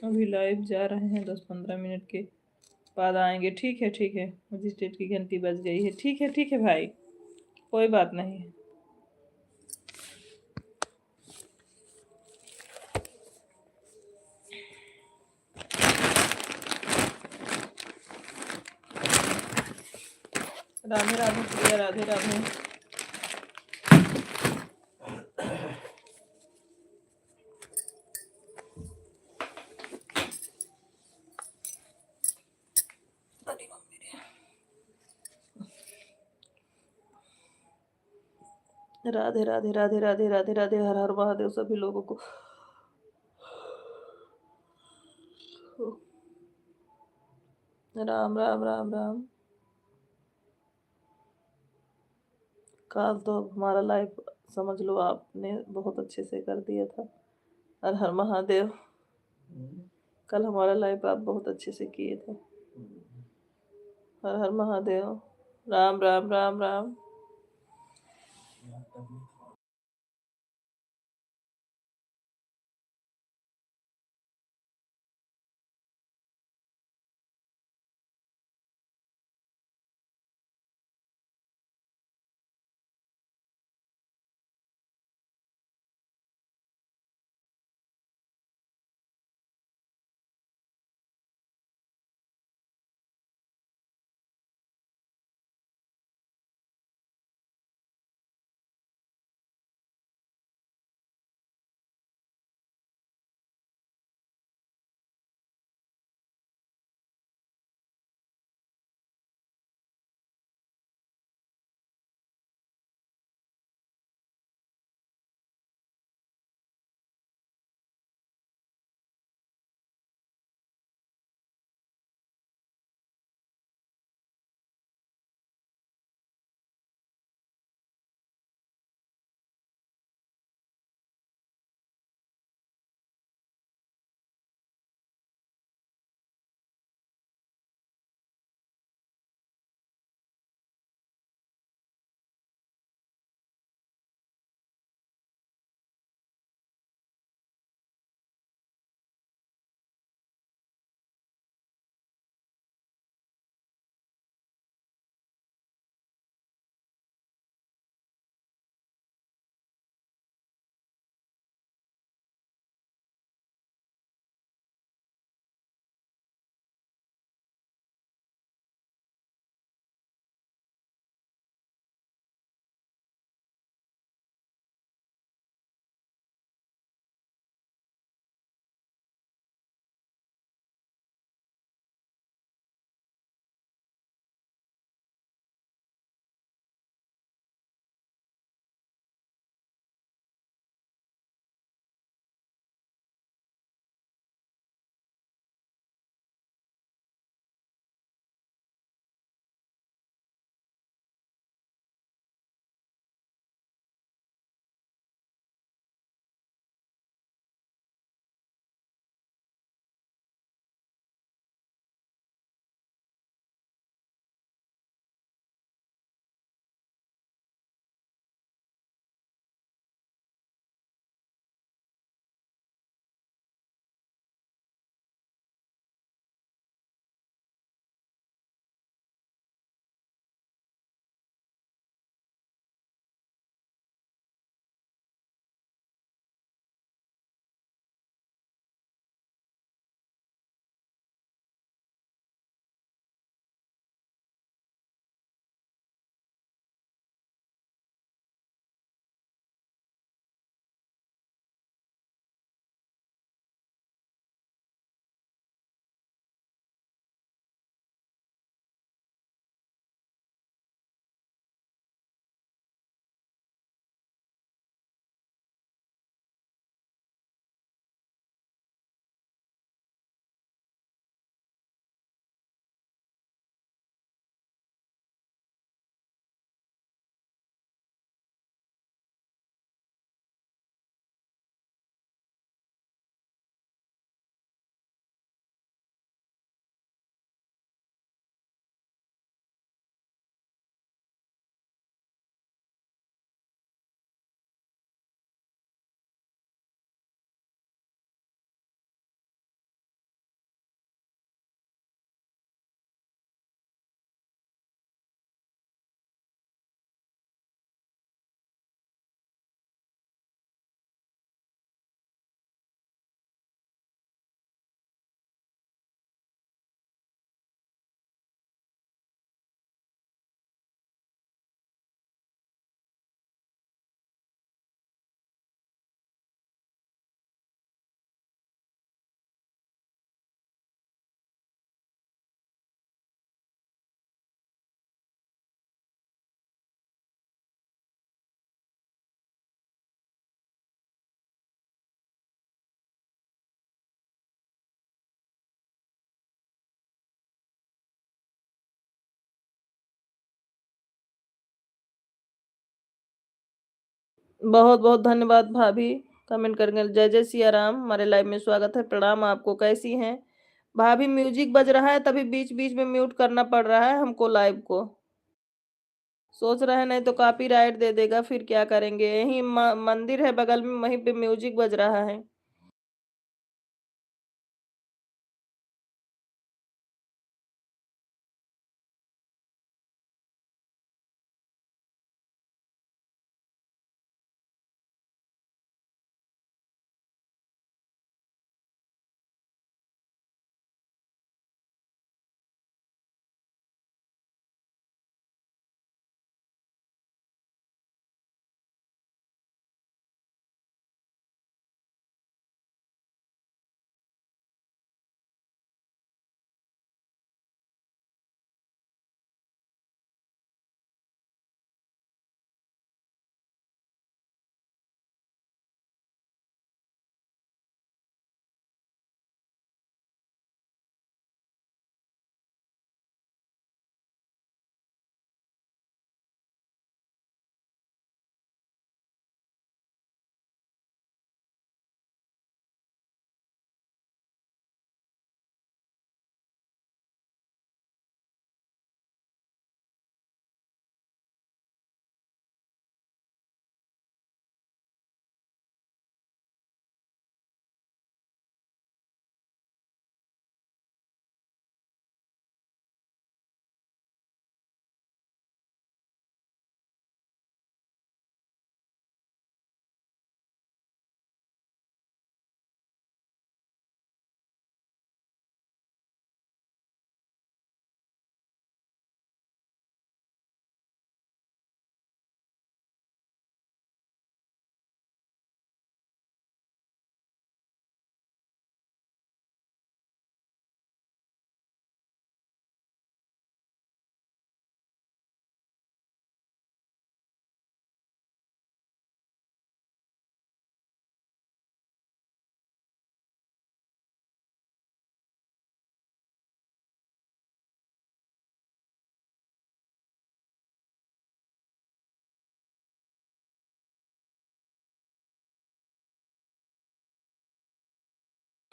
Speaker 1: अभी लाइव जा रहे हैं, 10-15 मिनट के बाद आएंगे। ठीक है ठीक है, मजिस्ट्रेट की घंटी बज गई है। ठीक है भाई, कोई बात नहीं। राधे राधे प्रिया, राधे राधे। राधे राधे राधे राधे राधे राधे, हर हर महादेव सभी लोगों को। राम राम राम राम। कल तो हमारा लाइफ समझ लो आपने बहुत अच्छे से कर दिया था। हर हर महादेव। कल हमारा लाइफ आप बहुत अच्छे से किए थे। हर हर महादेव। राम राम राम राम। बहुत बहुत धन्यवाद भाभी, कमेंट करके। जय जय सिया राम, हमारे लाइव में स्वागत है, प्रणाम आपको, कैसी हैं भाभी? म्यूजिक बज रहा है तभी बीच बीच में म्यूट करना पड़ रहा है हमको लाइव को। सोच रहे हैं नहीं तो कॉपीराइट दे देगा, फिर क्या करेंगे? यही मंदिर है बगल में, वहीं पे म्यूजिक बज रहा है।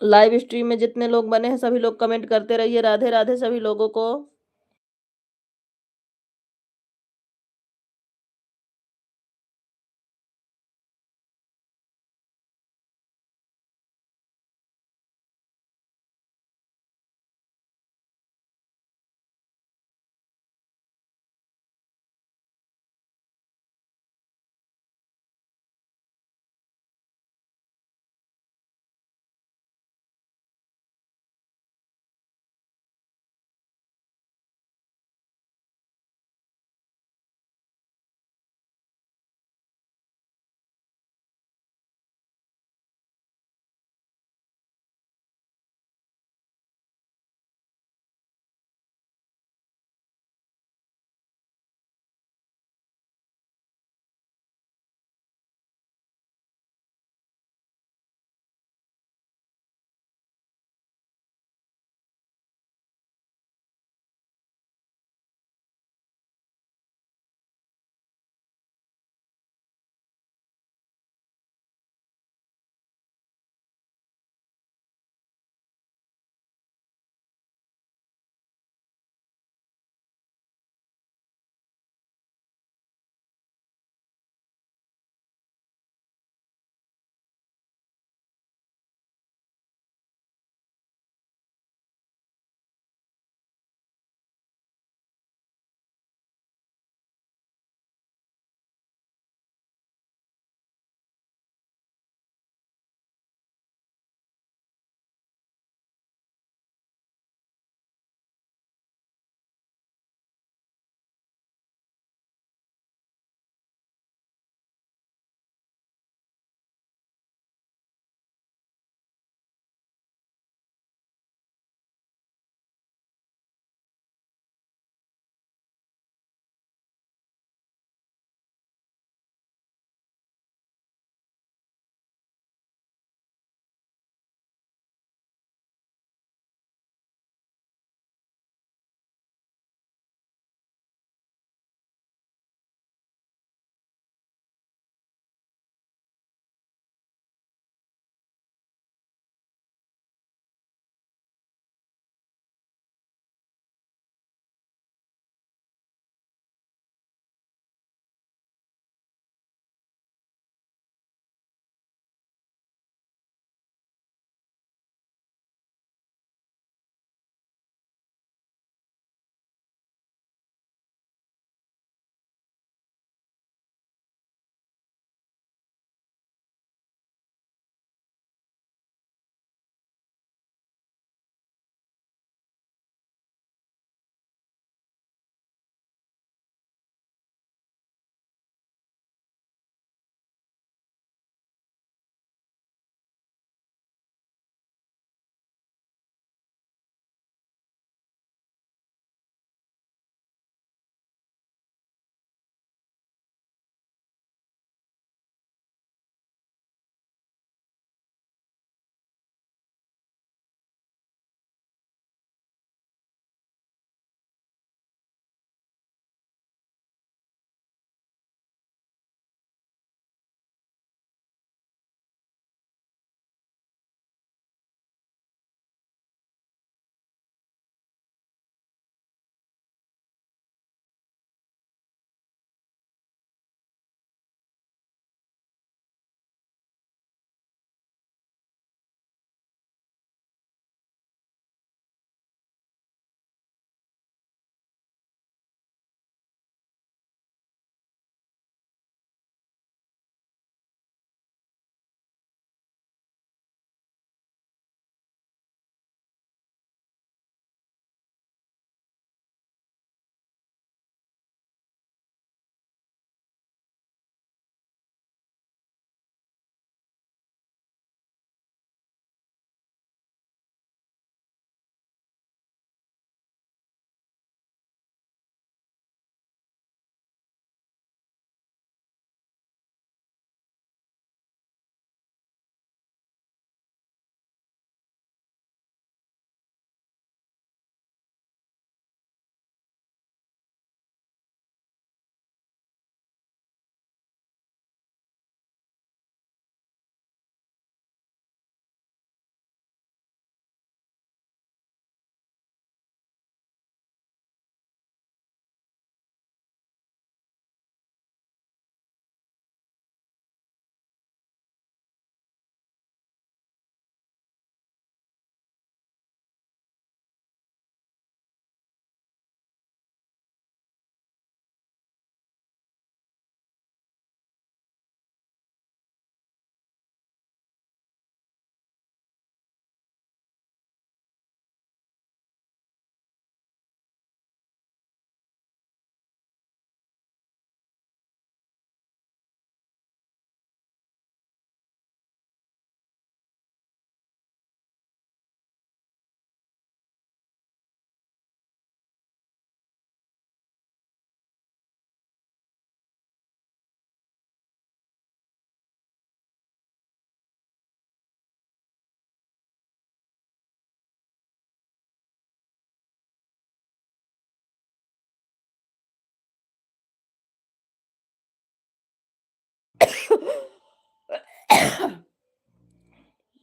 Speaker 1: लाइव स्ट्रीम में जितने लोग बने हैं सभी लोग कमेंट करते रहिए। राधे राधे सभी लोगों को।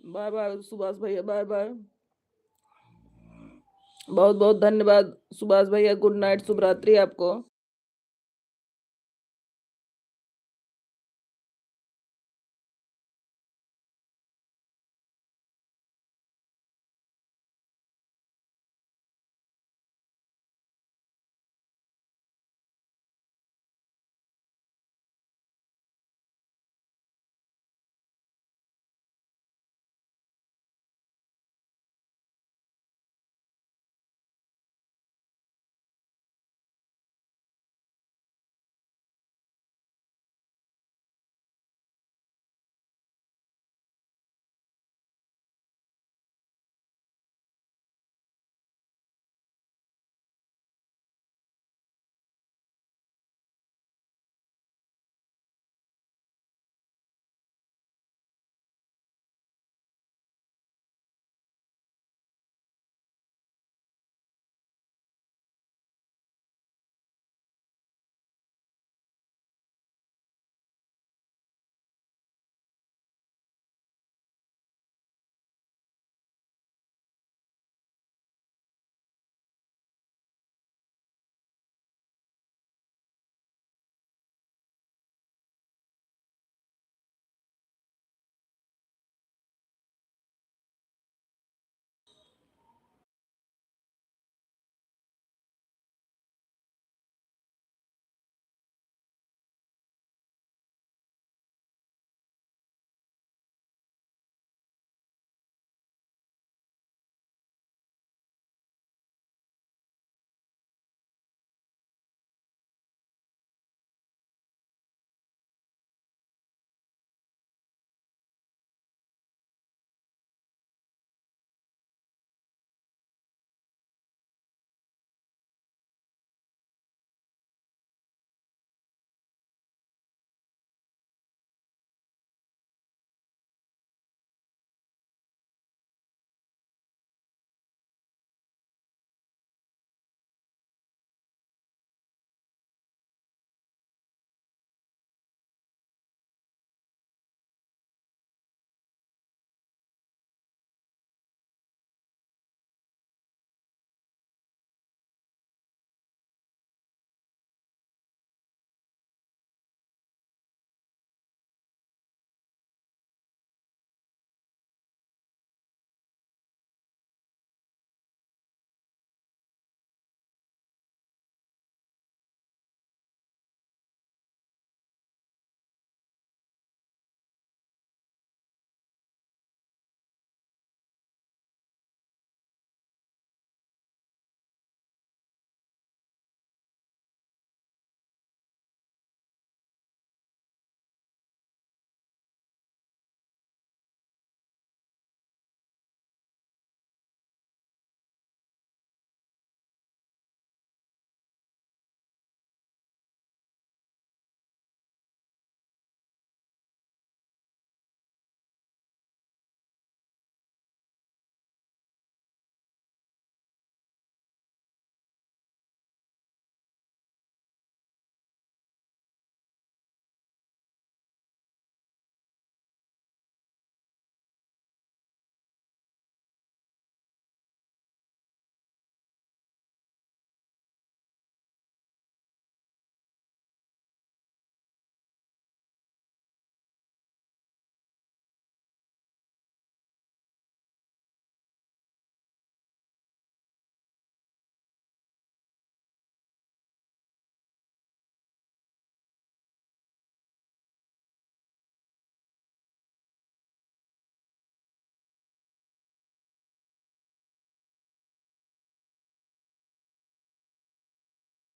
Speaker 1: बाय बाय सुभाष भैया, बाय बाय। बहुत बहुत धन्यवाद सुभाष भैया, गुड नाइट, शुभ रात्रि आपको।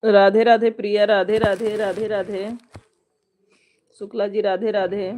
Speaker 1: राधे राधे प्रिया, राधे राधे, राधे राधे शुक्ला जी, राधे राधे।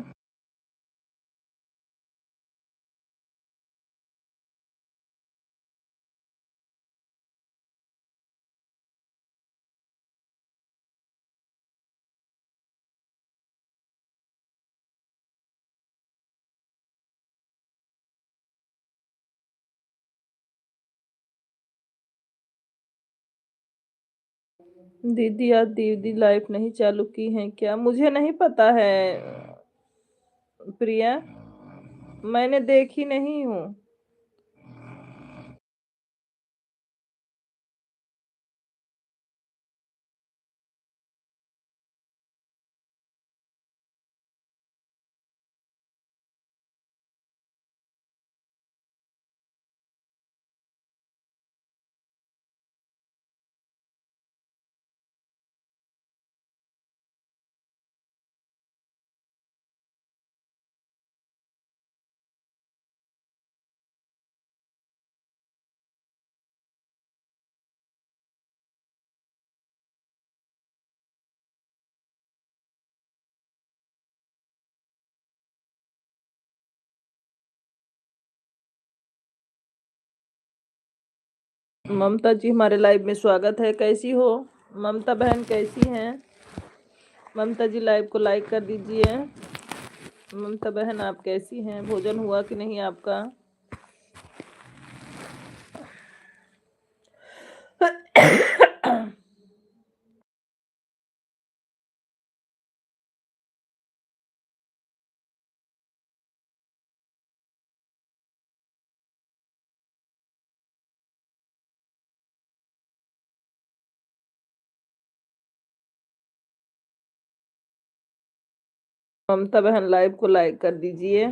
Speaker 1: दीदी आज दीदी लाइफ नहीं चालू की है क्या? मुझे नहीं पता है। प्रिया, मैंने देखी नहीं हूँ। ममता जी, हमारे लाइव में स्वागत है। कैसी हो ममता बहन, कैसी हैं? ममता जी, लाइव को लाइक कर दीजिए। ममता बहन, आप कैसी हैं? भोजन हुआ कि नहीं आपका? ममता बहन, लाइव को लाइक कर दीजिए।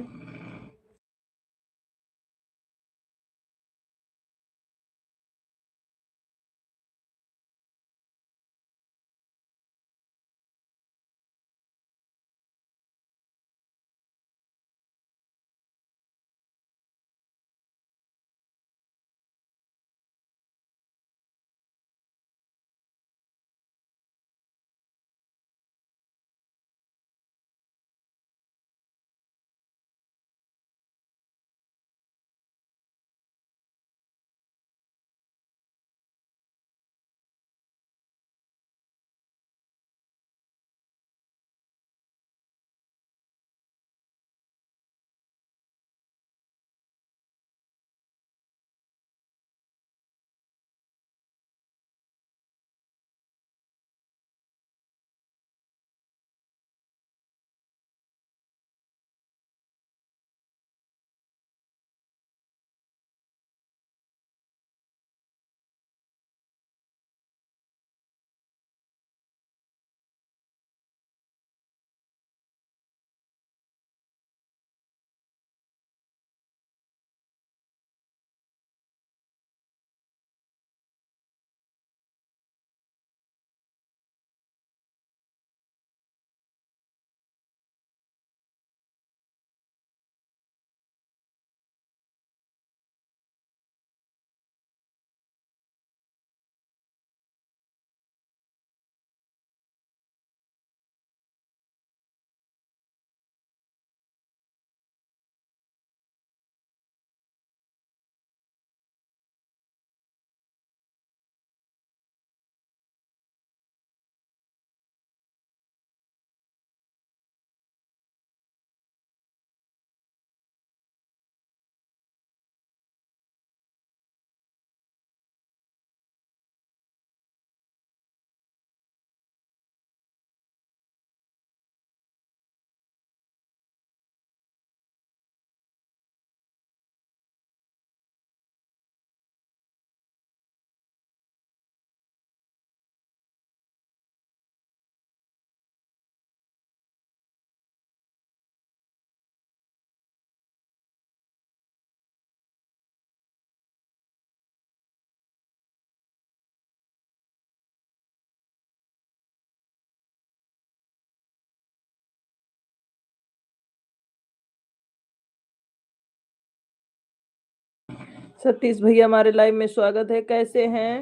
Speaker 1: सतीश भैया, हमारे लाइव में स्वागत है। कैसे हैं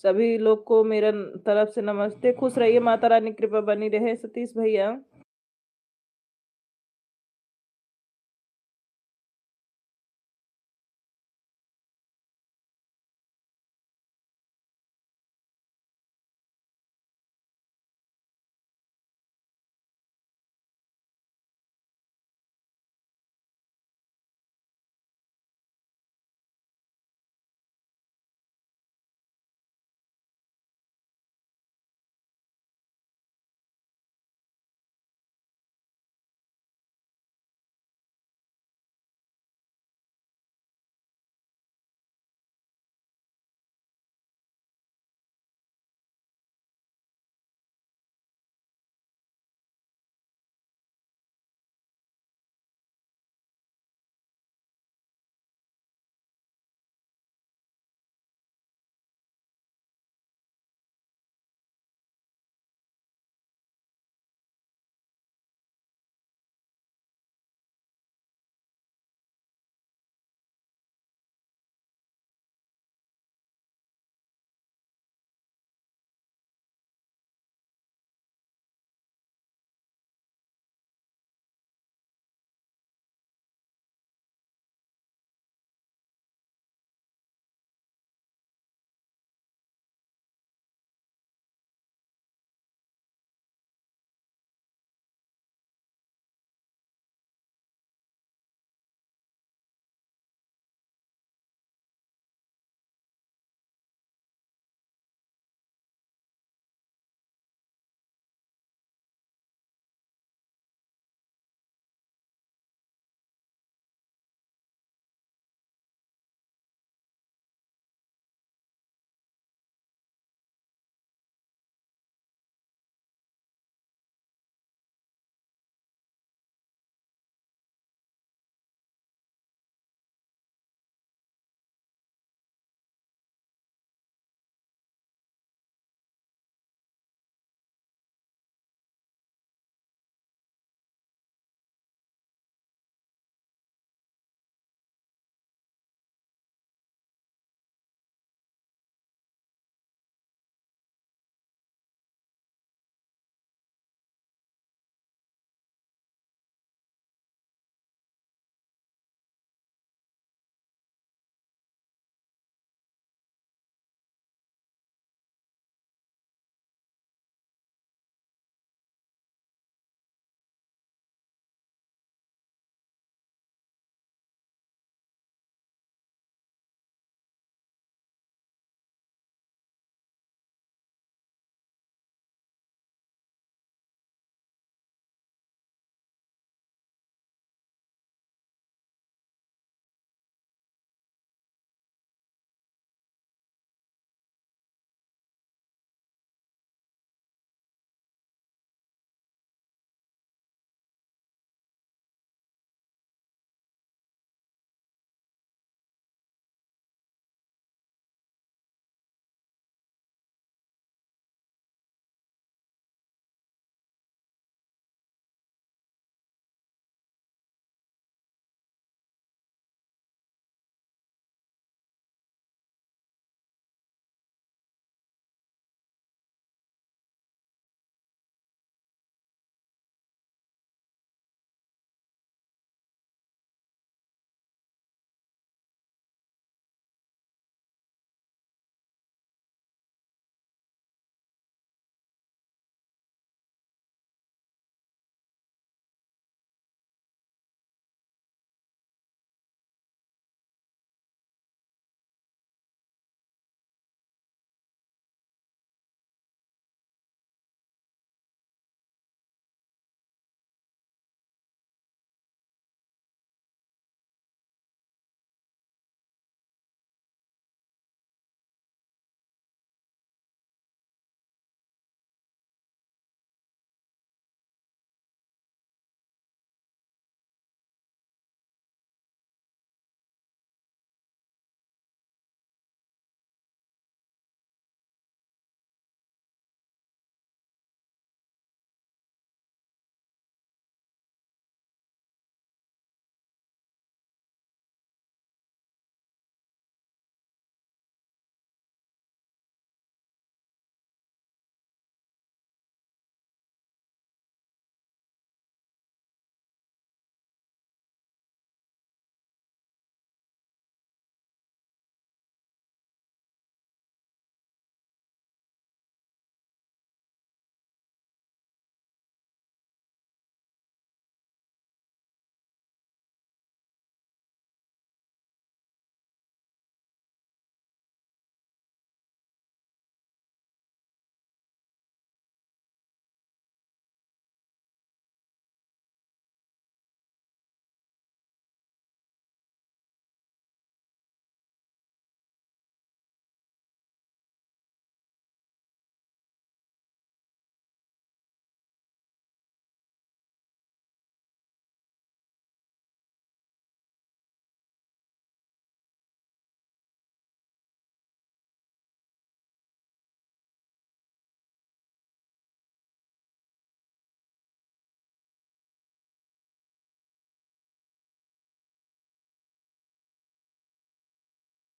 Speaker 1: सभी लोग को मेरा तरफ से नमस्ते। खुश रहिए, माता रानी कृपा बनी रहे। सतीश भैया,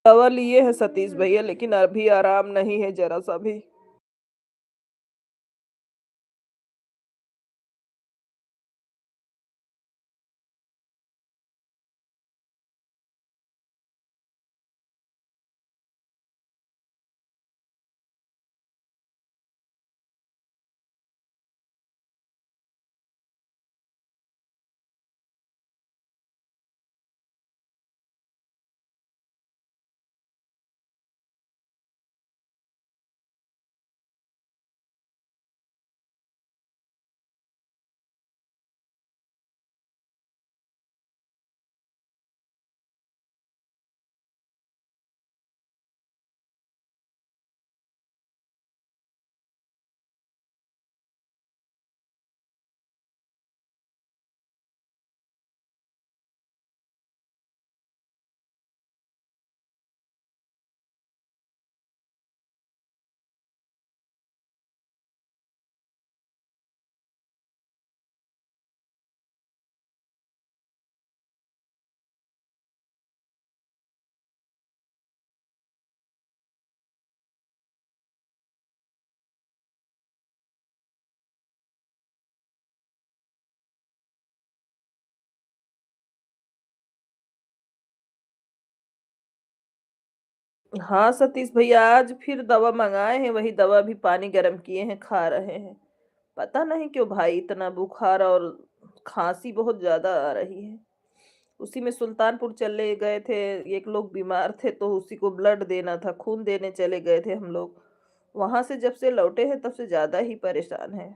Speaker 1: दवा लिए हैं सतीश भैया, लेकिन अभी आराम नहीं है जरा सा भी। हाँ सतीश भैया, आज फिर दवा मंगाए हैं, वही दवा भी पानी गर्म किए हैं, खा रहे हैं। पता नहीं क्यों भाई, इतना बुखार और खांसी बहुत ज्यादा आ रही है। उसी में सुल्तानपुर चले गए थे, एक लोग बीमार थे तो उसी को ब्लड देना था, खून देने चले गए थे हम लोग। वहां से जब से लौटे हैं तब से ज्यादा ही परेशान है।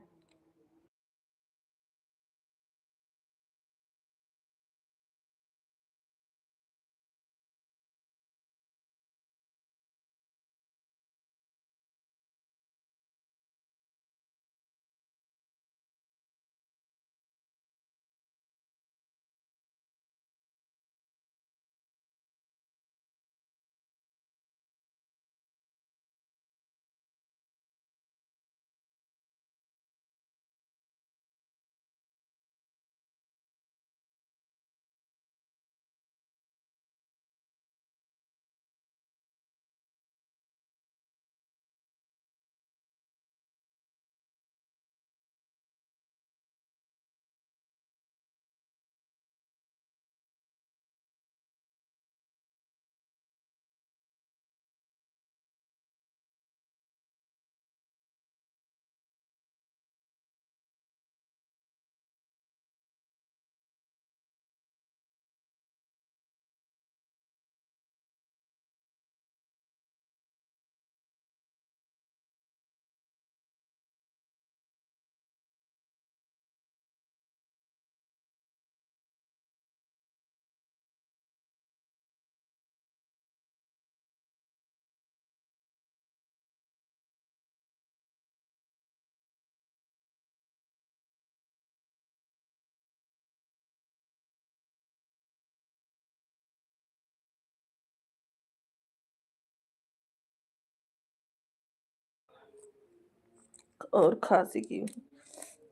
Speaker 1: और खांसी की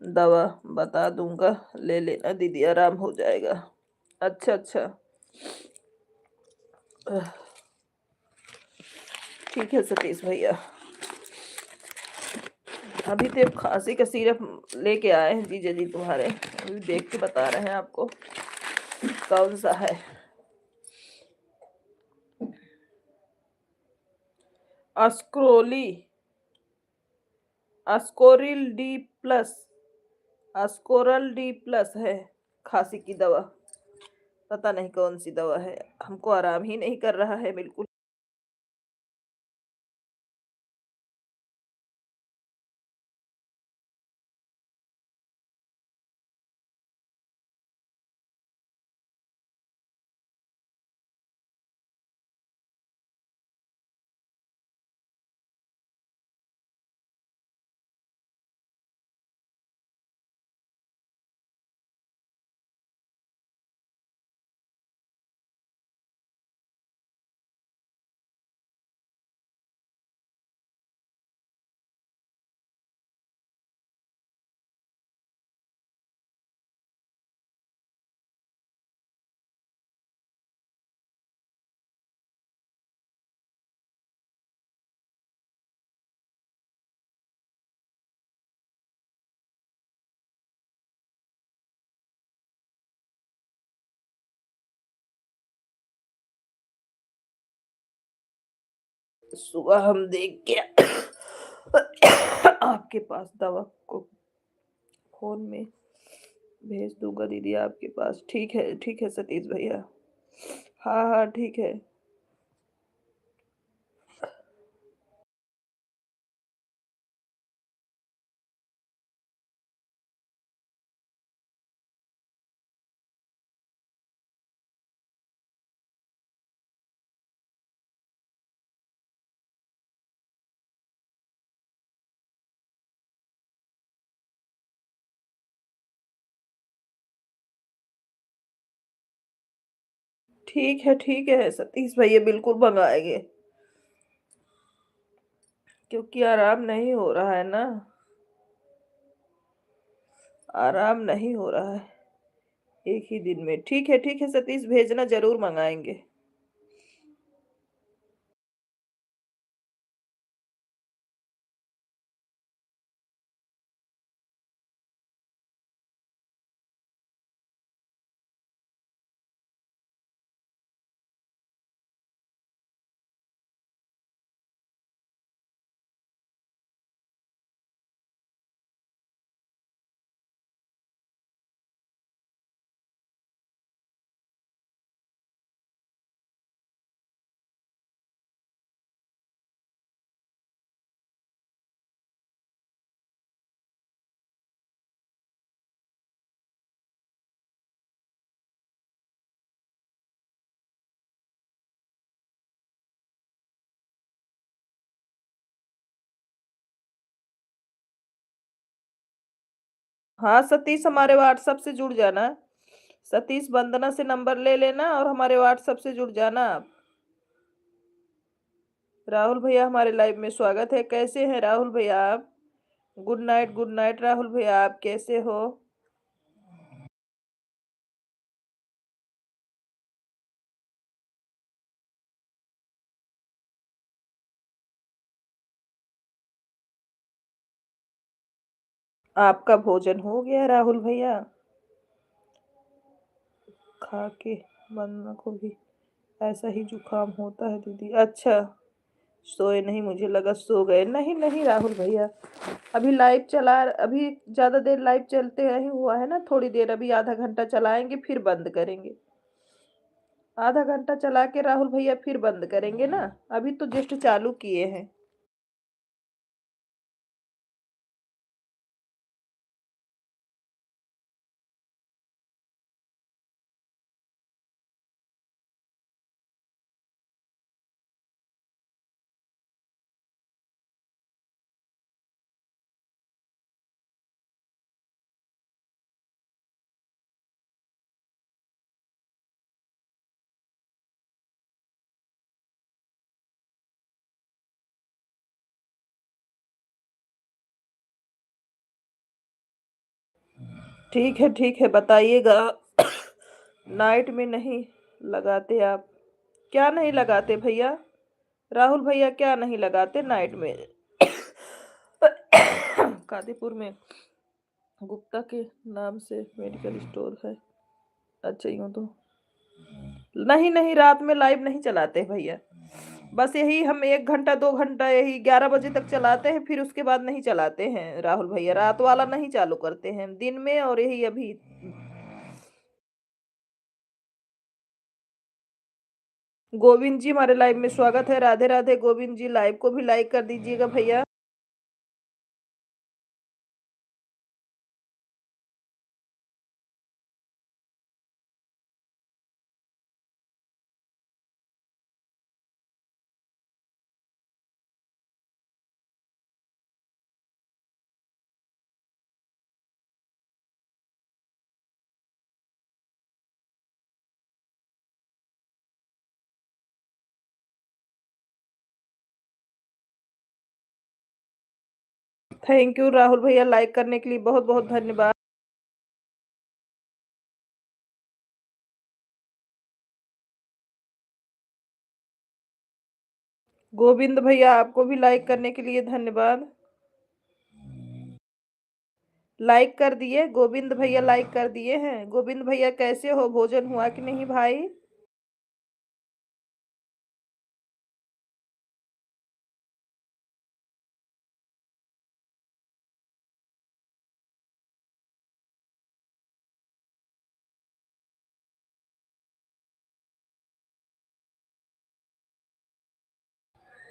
Speaker 1: दवा बता दूंगा, ले लेना दीदी, आराम हो जाएगा। अच्छा अच्छा। ठीक है सतीश भैया। अभी तो खांसी का सिरप लेके आए हैं जीजा जी तुम्हारे, अभी देख के बता रहे हैं आपको कौन सा है। अस्क्रोली, अस्कोरिल डी प्लस, अस्कोरल डी प्लस है खांसी की दवा। पता नहीं कौन सी दवा है, हमको आराम ही नहीं कर रहा है बिल्कुल। सुबह हम देख के आपके पास दवा को फ़ोन में भेज दूँगा दीदी आपके पास। ठीक है सतीश भैया। हाँ, हाँ, ठीक है। ठीक है सतीश भैया बिल्कुल मँगाएँगे। क्योंकि आराम नहीं हो रहा है ना, आराम नहीं हो रहा है एक ही दिन में। ठीक है सतीश भेजना ज़रूर मँगाएँगे। हाँ, सतीश हमारे व्हाट्सएप से जुड़ जाना। सतीश वंदना से नंबर ले लेना और हमारे व्हाट्सएप से जुड़ जाना आप। राहुल भैया हमारे लाइव में स्वागत है। कैसे हैं राहुल भैया आप? गुड नाइट राहुल भैया आप कैसे हो? आपका भोजन हो गया राहुल भैया? खा के वंदना को भी ऐसा ही जुकाम होता है दीदी। अच्छा, सोए नहीं, मुझे लगा सो गए। नहीं नहीं राहुल भैया, अभी ज्यादा देर लाइव चलते नहीं हुआ है ना, थोड़ी देर अभी आधा घंटा चलाएंगे फिर बंद करेंगे। आधा घंटा चला के राहुल भैया फिर बंद करेंगे ना। अभी तो जस्ट चालू किए हैं। ठीक है बताइएगा। नाइट में नहीं लगाते आप? क्या नहीं लगाते भैया? राहुल भैया क्या नहीं लगाते नाइट में? कादीपुर में गुप्ता के नाम से मेडिकल स्टोर है। अच्छा यूँ तो नहीं नहीं, रात में लाइव नहीं चलाते भैया। बस यही हम 1 घंटा 2 घंटा यही 11 बजे तक चलाते हैं, फिर उसके बाद नहीं चलाते हैं राहुल भैया। रात वाला नहीं चालू करते हैं दिन में, और यही अभी। गोविंद जी हमारे लाइव में स्वागत है। राधे राधे गोविंद जी, लाइव को भी लाइक कर दीजिएगा भैया। थैंक यू राहुल भैया, लाइक करने के लिए बहुत बहुत धन्यवाद। गोविंद भैया आपको भी लाइक करने के लिए धन्यवाद। लाइक कर दिए गोविंद भैया, लाइक कर दिए हैं। गोविंद भैया कैसे हो, भोजन हुआ कि नहीं भाई?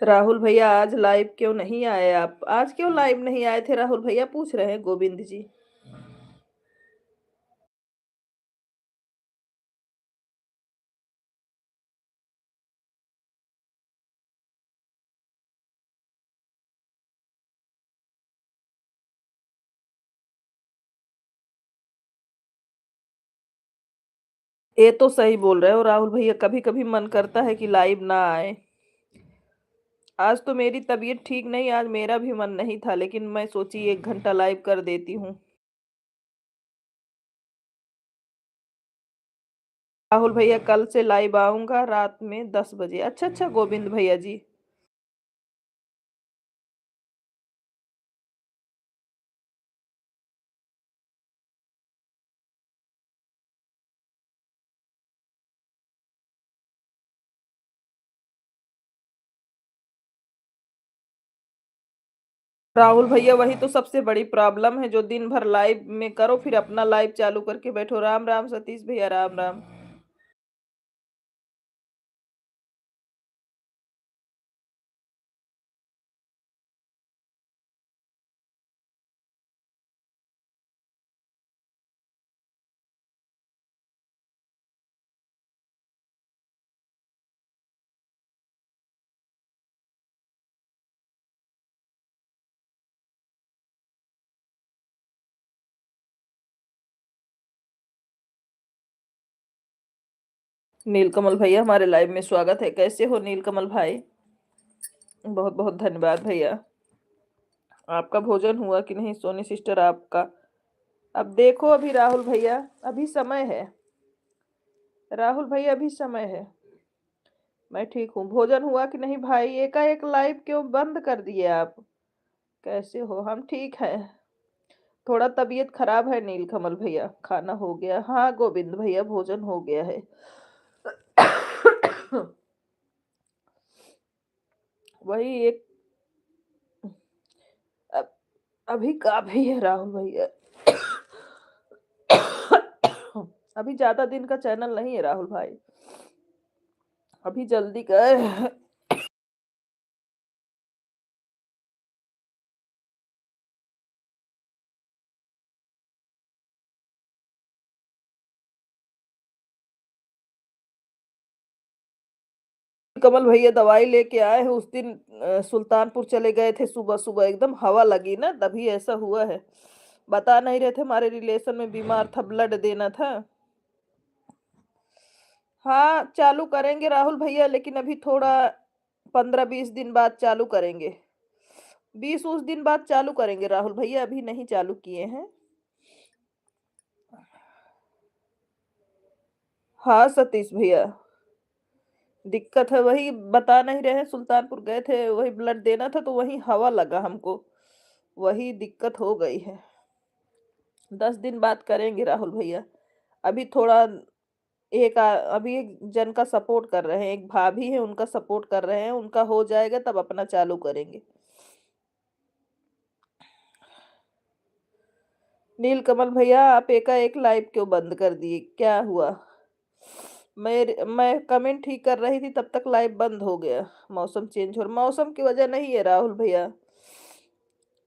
Speaker 1: राहुल भैया आज लाइव क्यों नहीं आए आप? आज क्यों लाइव नहीं आए थे राहुल भैया, पूछ रहे हैं गोविंद जी। ये तो सही बोल रहे हो राहुल भैया, कभी कभी मन करता है कि लाइव ना आए। आज तो मेरी तबीयत ठीक नहीं, आज मेरा भी मन नहीं था, लेकिन मैं सोची 1 घंटा लाइव कर देती हूँ। राहुल भैया कल से लाइव आऊंगा रात में 10 बजे। अच्छा अच्छा गोविंद भैया जी। राहुल भैया वही तो सबसे बड़ी प्रॉब्लम है, जो दिन भर लाइव में करो फिर अपना लाइव चालू करके बैठो। राम राम सतीश भैया, राम राम। नीलकमल भैया हमारे लाइव में स्वागत है। कैसे हो नीलकमल भाई? बहुत बहुत धन्यवाद भैया। आपका भोजन हुआ कि नहीं सोनी सिस्टर आपका? अब देखो अभी राहुल भैया, अभी समय है। राहुल भैया अभी समय है। मैं ठीक हूँ। भोजन हुआ कि नहीं भाई? एकाएक लाइव क्यों बंद कर दिए आप? कैसे हो? हम ठीक है। थोड़ा तबीयत खराब है नीलकमल भैया। खाना हो गया? हाँ गोविंद भैया भोजन हो गया है। वही एक अब, अभी काफी है राहुल भैया। अभी ज्यादा दिन का चैनल नहीं है राहुल भाई, अभी जल्दी कर। कमल भैया दवाई लेके आए हैं। उस दिन सुल्तानपुर चले गए थे, सुबह सुबह एकदम हवा लगी ना, तभी ऐसा हुआ है। बता नहीं रहे थे, हमारे रिलेशन में बीमार था, ब्लड देना था। हाँ चालू करेंगे राहुल भैया, लेकिन अभी थोड़ा 15-20 दिन बाद चालू करेंगे। 20 उस दिन बाद चालू करेंगे राहुल भैया, अभी नहीं चालू किए हैं। हाँ सतीश भैया, दिक्कत है वही बता नहीं रहे हैं। सुल्तानपुर गए थे, वही ब्लड देना था, तो वही हवा लगा हमको, वही दिक्कत हो गई है। 10 दिन बाद करेंगे राहुल भैया। अभी थोड़ा अभी एक जन का सपोर्ट कर रहे हैं, एक भाभी है उनका सपोर्ट कर रहे हैं, उनका हो जाएगा तब अपना चालू करेंगे। नीलकमल भैया आप एकाएक लाइव क्यों बंद कर दिए? क्या हुआ? मैं कमेंट ठीक कर रही थी तब तक लाइव बंद हो गया। मौसम चेंज हो, मौसम की वजह नहीं है राहुल भैया।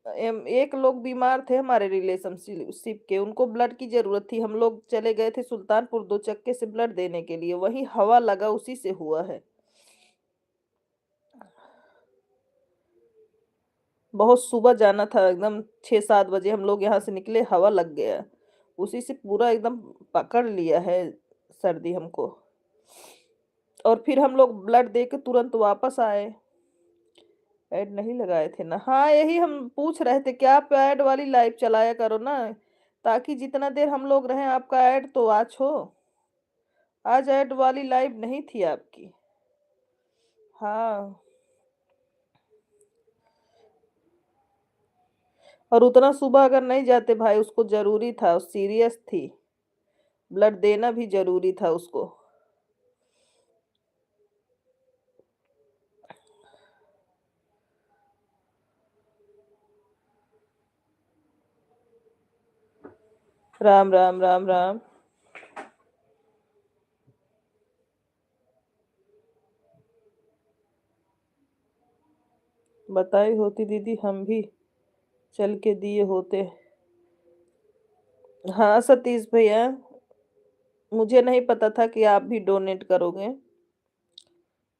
Speaker 1: एक लोग बीमार थे हमारे रिलेशनशिप के, उनको ब्लड की जरूरत थी। हम लोग चले गए थे सुल्तानपुर 2 चक्के से ब्लड देने के लिए, वही हवा लगा उसी से हुआ है। बहुत सुबह जाना था, एकदम 6-7 बजे हम लोग यहाँ से निकले, हवा लग गया, उसी से पूरा एकदम पकड़ लिया है सर्दी हमको। और फिर हम लोग ब्लड दे के तुरंत वापस आए। ऐड नहीं लगाए थे ना? हाँ यही हम पूछ रहे थे, क्या आप ऐड वाली लाइव चलाया करो ना, ताकि जितना देर हम लोग रहें आपका ऐड तो वॉच हो। आज ऐड वाली लाइव नहीं थी आपकी। हाँ, और उतना सुबह अगर नहीं जाते भाई, उसको जरूरी था, सीरियस थी, ब्लड देना भी जरूरी था उसको। राम राम राम राम। बताई होती दीदी, हम भी चल के दिए होते। हाँ सतीश भैया, मुझे नहीं पता था कि आप भी डोनेट करोगे।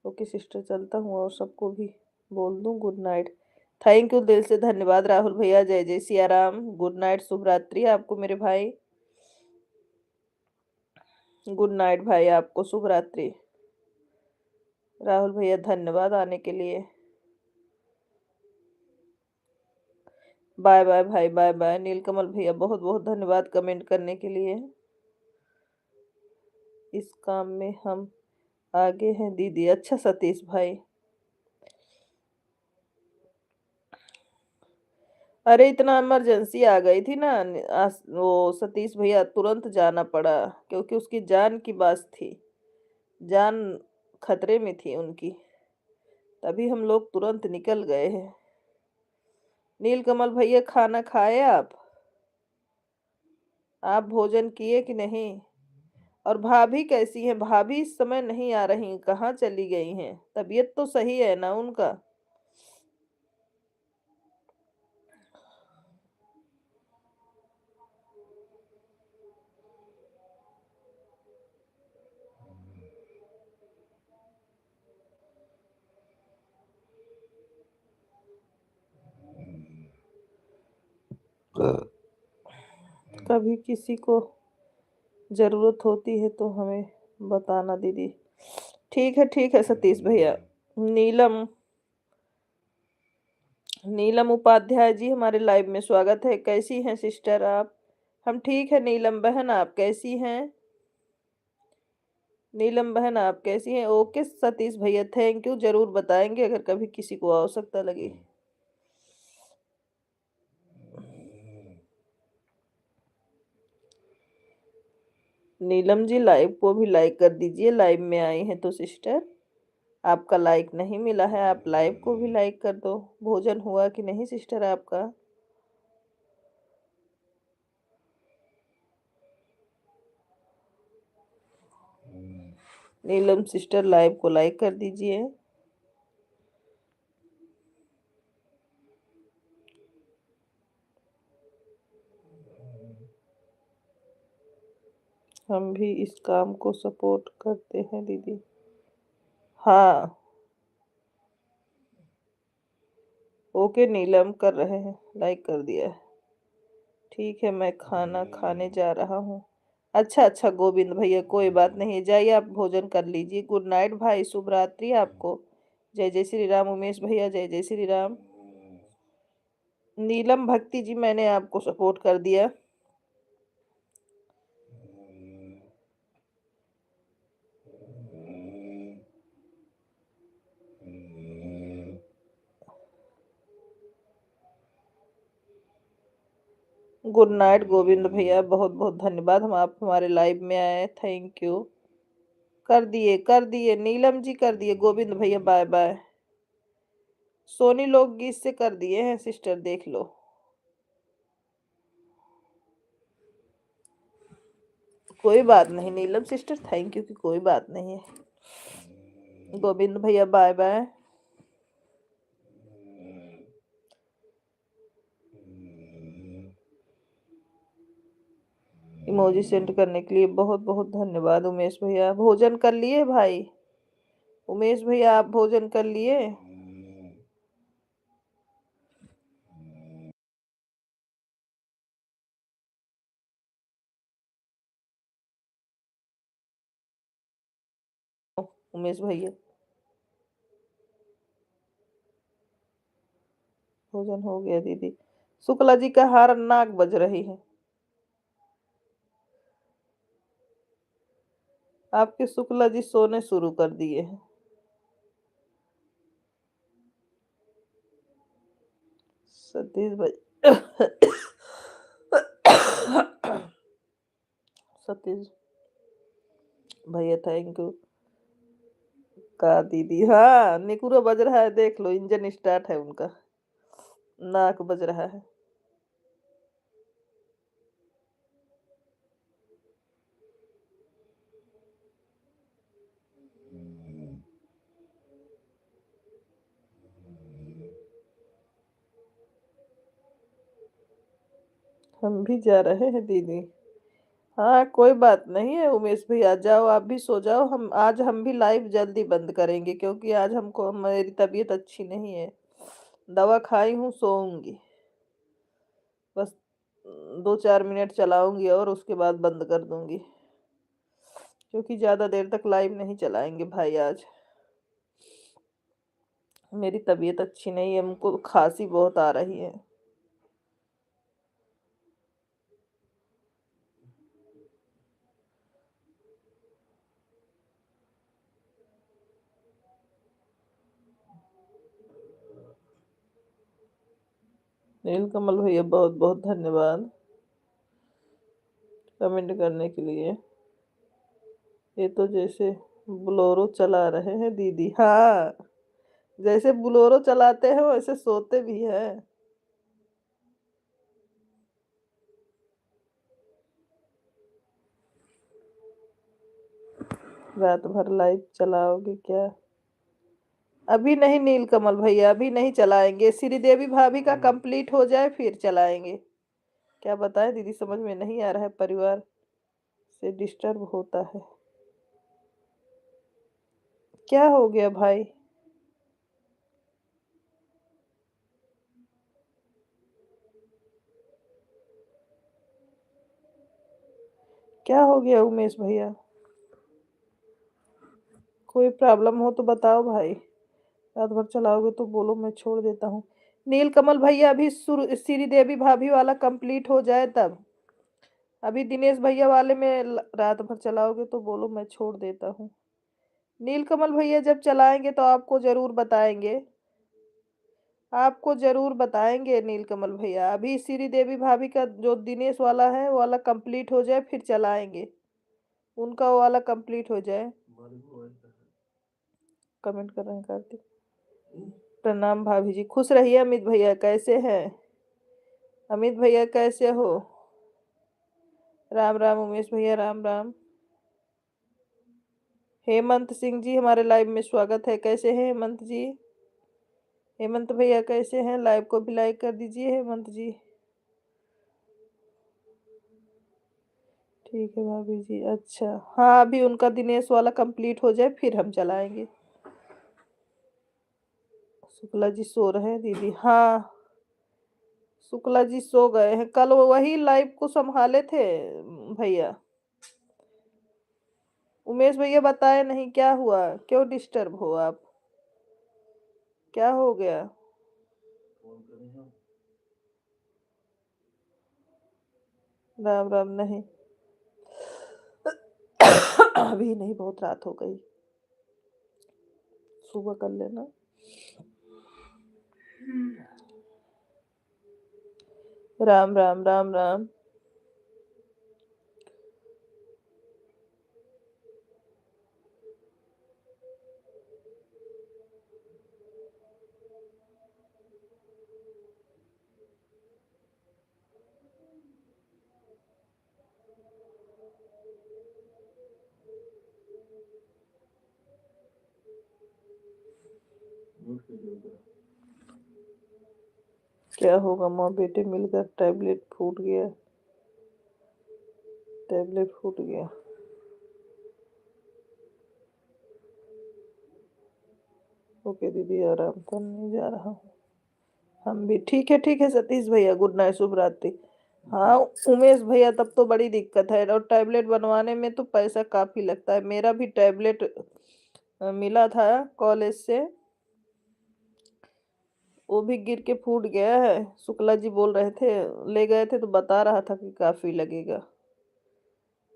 Speaker 1: ओके सिस्टर, चलता हूँ और सबको भी बोल दूँ गुड नाइट। थैंक यू, दिल से धन्यवाद राहुल भैया। जय जय सिया राम। गुड नाइट, शुभ रात्रि आपको मेरे भाई। गुड नाइट भाई, आपको शुभ रात्रि। राहुल भैया धन्यवाद आने के लिए। बाय बाय भाई, बाय बाय। नीलकमल भैया बहुत बहुत धन्यवाद कमेंट करने के लिए। इस काम में हम आगे हैं दीदी। अच्छा सतीश भाई, अरे इतना इमरजेंसी आ गई थी ना, वो सतीश भैया तुरंत जाना पड़ा, क्योंकि उसकी जान की बात थी, जान खतरे में थी उनकी, तभी हम लोग तुरंत निकल गए हैं। नीलकमल भैया खाना खाए आप भोजन किए कि नहीं? और भाभी कैसी हैं? भाभी इस समय नहीं आ रही, कहाँ चली गई हैं? तबीयत तो सही है ना उनका? कभी किसी को जरूरत होती है तो हमें बताना दीदी। ठीक है सतीश भैया। नीलम नीलम उपाध्याय जी, हमारे लाइव में स्वागत है। कैसी हैं सिस्टर आप? हम ठीक है नीलम बहन, आप कैसी हैं? नीलम बहन आप कैसी हैं? ओके सतीश भैया, थैंक यू, जरूर बताएंगे अगर कभी किसी को आवश्यकता लगी। नीलम जी लाइव को भी लाइक कर दीजिए, लाइव में आई हैं तो सिस्टर। आपका लाइक नहीं मिला है, आप लाइव को भी लाइक कर दो। भोजन हुआ कि नहीं सिस्टर आपका? नीलम सिस्टर लाइव को लाइक कर दीजिए। हम भी इस काम को सपोर्ट करते हैं दीदी। हाँ ओके नीलम, कर रहे हैं, लाइक कर दिया है। ठीक है, मैं खाना खाने जा रहा हूँ। अच्छा गोविंद भैया, कोई बात नहीं, जाइए आप भोजन कर लीजिए। गुड नाइट भाई, शुभ रात्रि आपको। जय जय श्री राम। उमेश भैया जय जय श्री राम। नीलम भक्ति जी, मैंने आपको सपोर्ट कर दिया। गुड नाइट गोविंद भैया, बहुत बहुत धन्यवाद, हम आप हमारे लाइव में आए, थैंक यू। कर दिए नीलम जी, कर दिए। गोविंद भैया बाय बाय। सोनी लोग गीत से कर दिए हैं सिस्टर, देख लो। कोई बात नहीं नीलम सिस्टर, थैंक यू की कोई बात नहीं है। गोविंद भैया बाय बाय। इमोजी सेंड करने के लिए बहुत बहुत धन्यवाद उमेश भैया। भोजन कर लिए भाई? उमेश भैया आप भोजन कर लिए? उमेश भैया भोजन हो गया दीदी। शुक्ला जी का हार नाक बज रही है। आपके शुक्ला जी सोने शुरू कर दिए हैं। सतीश भाई सतीश भैया थैंक यू। का दीदी, हाँ निकुरो बज रहा है, देख लो, इंजन स्टार्ट है उनका, नाक बज रहा है। हम भी जा रहे हैं दीदी। हाँ, कोई बात नहीं है उमेश भैया, जाओ आप भी सो जाओ। हम भी लाइव जल्दी बंद करेंगे क्योंकि आज हमको मेरी तबीयत अच्छी नहीं है। दवा खाई हूँ, सोऊंगी बस। 2-4 मिनट चलाऊंगी और उसके बाद बंद कर दूंगी, क्योंकि ज्यादा देर तक लाइव नहीं चलाएंगे भाई आज। मेरी तबीयत अच्छी नहीं है, हमको खांसी बहुत आ रही है। नीलकमल भैया बहुत बहुत धन्यवाद कमेंट करने के लिए। ये तो जैसे बोलेरो चला रहे हैं दीदी। हाँ, जैसे बोलेरो चलाते हैं वैसे सोते भी हैं। रात भर लाइव चलाओगे क्या? अभी नहीं नीलकमल भैया, अभी नहीं चलाएंगे। श्रीदेवी भाभी का कंप्लीट हो जाए फिर चलाएंगे। क्या बताएं दीदी, समझ में नहीं आ रहा है, परिवार से डिस्टर्ब होता है। क्या हो गया भाई? क्या हो गया उमेश भैया? कोई प्रॉब्लम हो तो बताओ भाई। रात भर चलाओगे तो बोलो, मैं छोड़ देता हूँ। नीलकमल भैया अभी श्रीदेवी भाभी वाला कंप्लीट हो जाए तब। अभी दिनेश भैया वाले में रात भर चलाओगे तो बोलो, मैं छोड़ देता हूँ। नीलकमल भैया जब चलाएंगे तो आपको जरूर बताएंगे। आपको जरूर बताएंगे नीलकमल भैया। अभी श्रीदेवी भाभी का जो दिनेश वाला है वो वाला कंप्लीट हो जाए फिर चलाएंगे। उनका वो वाला कंप्लीट हो जाए। कमेंट कर रहे हैं कार्तिक। प्रणाम भाभी जी, खुश रहिए। अमित भैया कैसे हैं? अमित भैया कैसे हो? राम राम उमेश भैया, राम राम। हेमंत सिंह जी हमारे लाइव में स्वागत है। कैसे हैं हेमंत जी? हेमंत भैया कैसे हैं? लाइव को भी लाइक कर दीजिए हेमंत जी। ठीक है भाभी जी। अच्छा, हाँ अभी उनका दिनेश वाला कंप्लीट हो जाए फिर हम चलाएंगे। शुक्ला जी सो रहे हैं दीदी। हाँ, शुक्ला जी सो गए हैं। कल वो वही लाइव को संभाले थे भैया। उमेश भैया बताए नहीं क्या हुआ, क्यों डिस्टर्ब हो आप? क्या हो गया? राम राम। नहीं अभी नहीं, बहुत रात हो गई, सुबह कर लेना। राम राम, राम राम। क्या होगा, माँ बेटे मिलकर टैबलेट फूट गया। टैबलेट फूट गया। ओके दीदी, आराम करने जा रहा हूँ। हम भी ठीक है, ठीक है सतीश भैया, गुड नाइट, शुभ रात्रि। हाँ उमेश भैया, तब तो बड़ी दिक्कत है। और टैबलेट बनवाने में तो पैसा काफी लगता है। मेरा भी टैबलेट मिला था कॉलेज से, वो भी गिर के फूट गया है। शुक्ला जी बोल रहे थे, ले गए थे तो बता रहा था कि काफी लगेगा।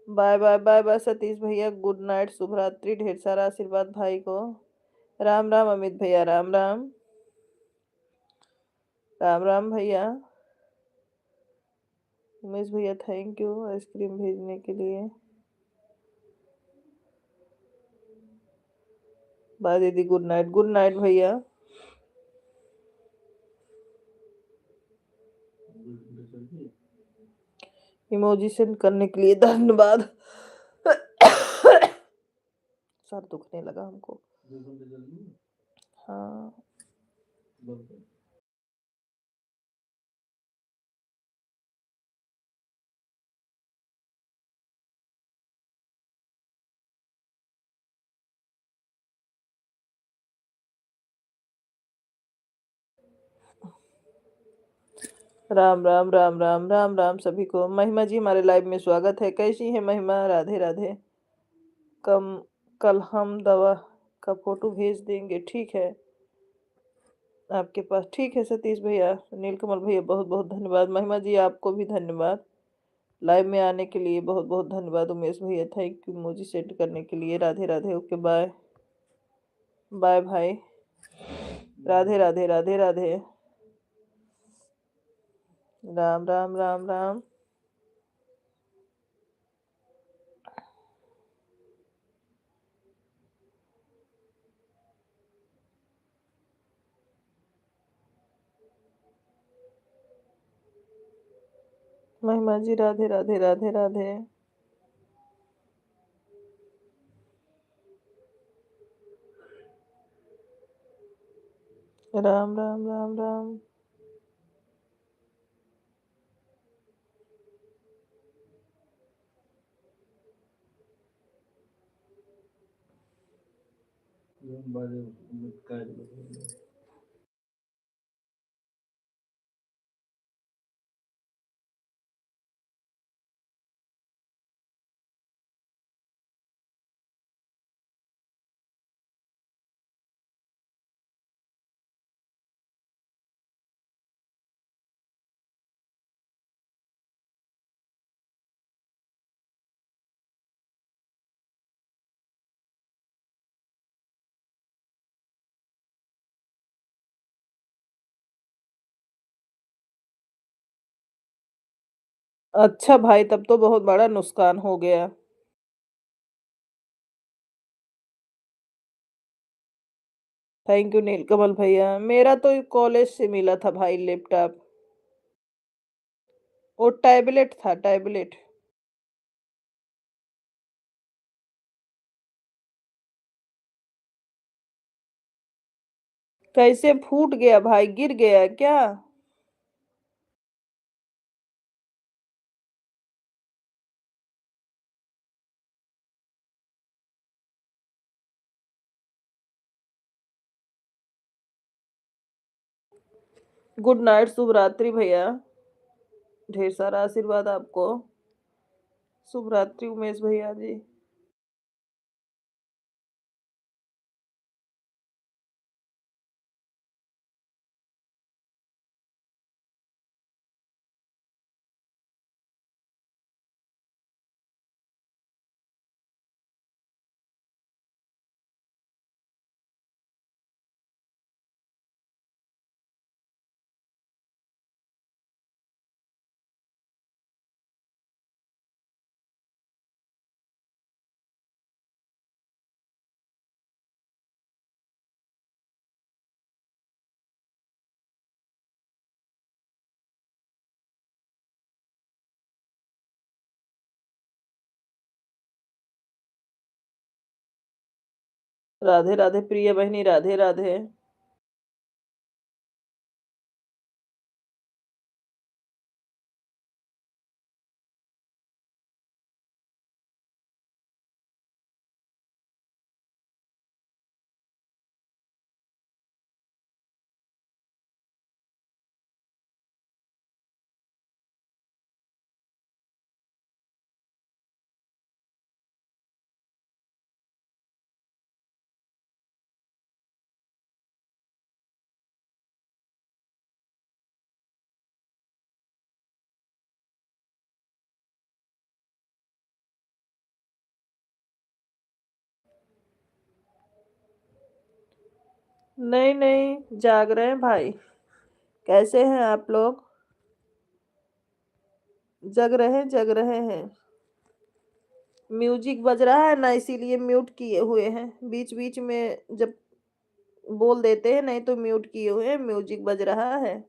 Speaker 1: Bye bye, bye bye Satish भैया, गुड नाइट, शुभ रात्रि, ढेर सारा आशीर्वाद भाई को। राम राम अमित भैया, राम राम। राम राम भैया। उमेश भैया थैंक यू आइसक्रीम भेजने के लिए। बाय दीदी, गुड नाइट, गुड नाइट भैया। इमोजी सेंड करने के लिए धन्यवाद। सर दुखने लगा हमको। हाँ। राम राम राम राम राम राम सभी को। महिमा जी हमारे लाइव में स्वागत है। कैसी है महिमा? राधे राधे। कम कल हम दवा का फोटो भेज देंगे, ठीक है आपके पास। ठीक है सतीश भैया, नीलकमल भैया, बहुत बहुत धन्यवाद। महिमा जी आपको भी धन्यवाद, लाइव में आने के लिए बहुत बहुत धन्यवाद। उमेश भैया थैंक यू मुझे सेंड करने के लिए। Radhe Radhe, okay bye bye भाई। राधे राधे राधे राधे। राम राम राम राम। महिमा जी राधे राधे राधे राधे। राम राम राम राम।
Speaker 2: बारे में काय बोलते हैं।
Speaker 1: अच्छा भाई, तब तो बहुत बड़ा नुकसान हो गया। थैंक यू नीलकमल भैया। मेरा तो कॉलेज से मिला था भाई लैपटॉप। वो टैबलेट था, टैबलेट। कैसे फूट गया भाई? गिर गया क्या? गुड नाइट, शुभ रात्रि भैया। ढेर सारा आशीर्वाद आपको। शुभ रात्रि उमेश भैया जी। राधे राधे प्रिय बहनी, राधे राधे। नहीं नहीं, जाग रहे हैं भाई। कैसे हैं आप लोग? जग रहे हैं, जग रहे हैं। म्यूजिक बज रहा है ना, इसीलिए म्यूट किए हुए हैं। बीच बीच में जब बोल देते हैं, नहीं तो म्यूट किए हुए हैं, म्यूजिक बज रहा है।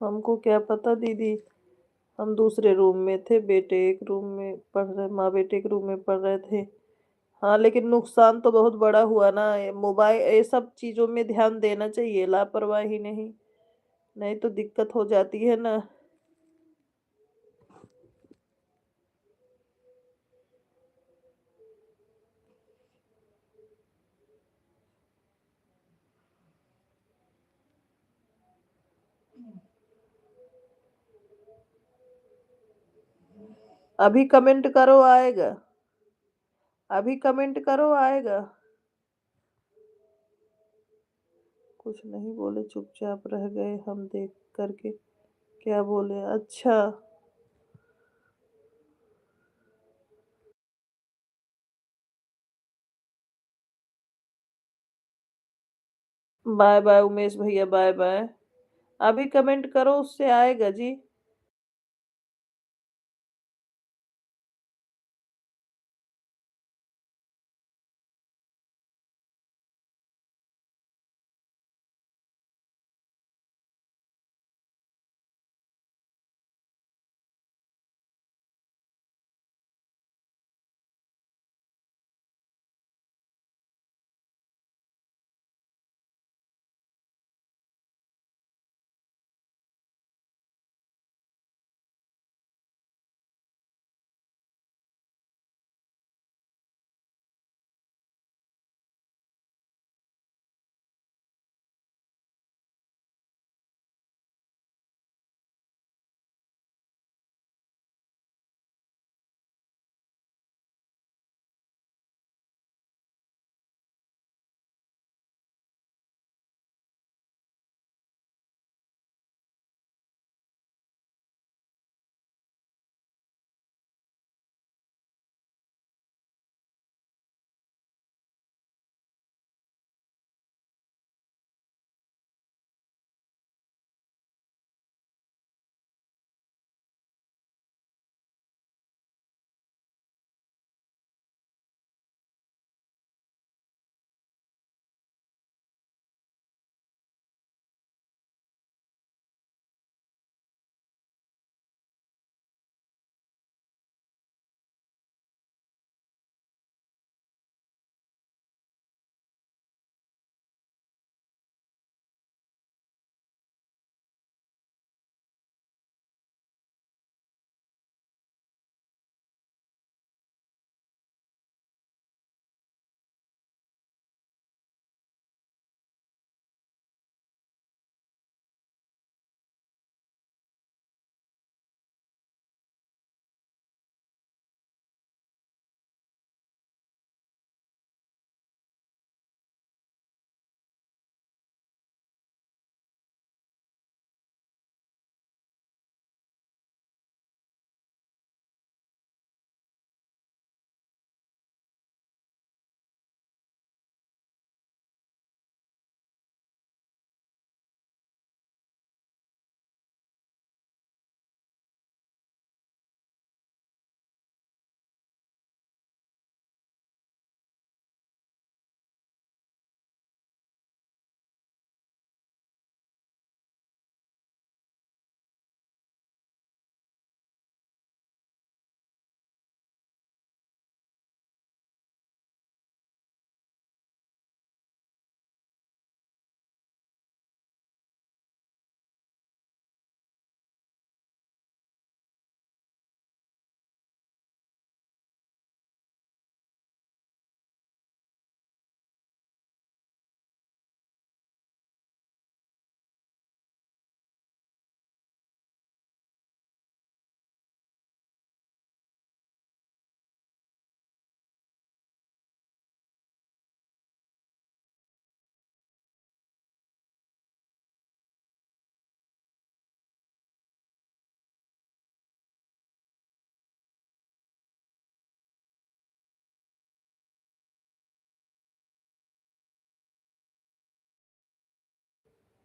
Speaker 1: हमको क्या पता दीदी, हम दूसरे रूम में थे। बेटे एक रूम में पढ़ रहे, माँ बेटे एक रूम में पढ़ रहे थे। हाँ, लेकिन नुकसान तो बहुत बड़ा हुआ ना, ये मोबाइल ये सब चीज़ों में ध्यान देना चाहिए, लापरवाही नहीं, नहीं तो दिक्कत हो जाती है ना। अभी कमेंट करो आएगा, अभी कमेंट करो आएगा। कुछ नहीं बोले, चुपचाप रह गए हम देख करके। क्या बोले? अच्छा। बाय बाय उमेश भैया, बाय बाय। अभी कमेंट करो, उससे आएगा जी।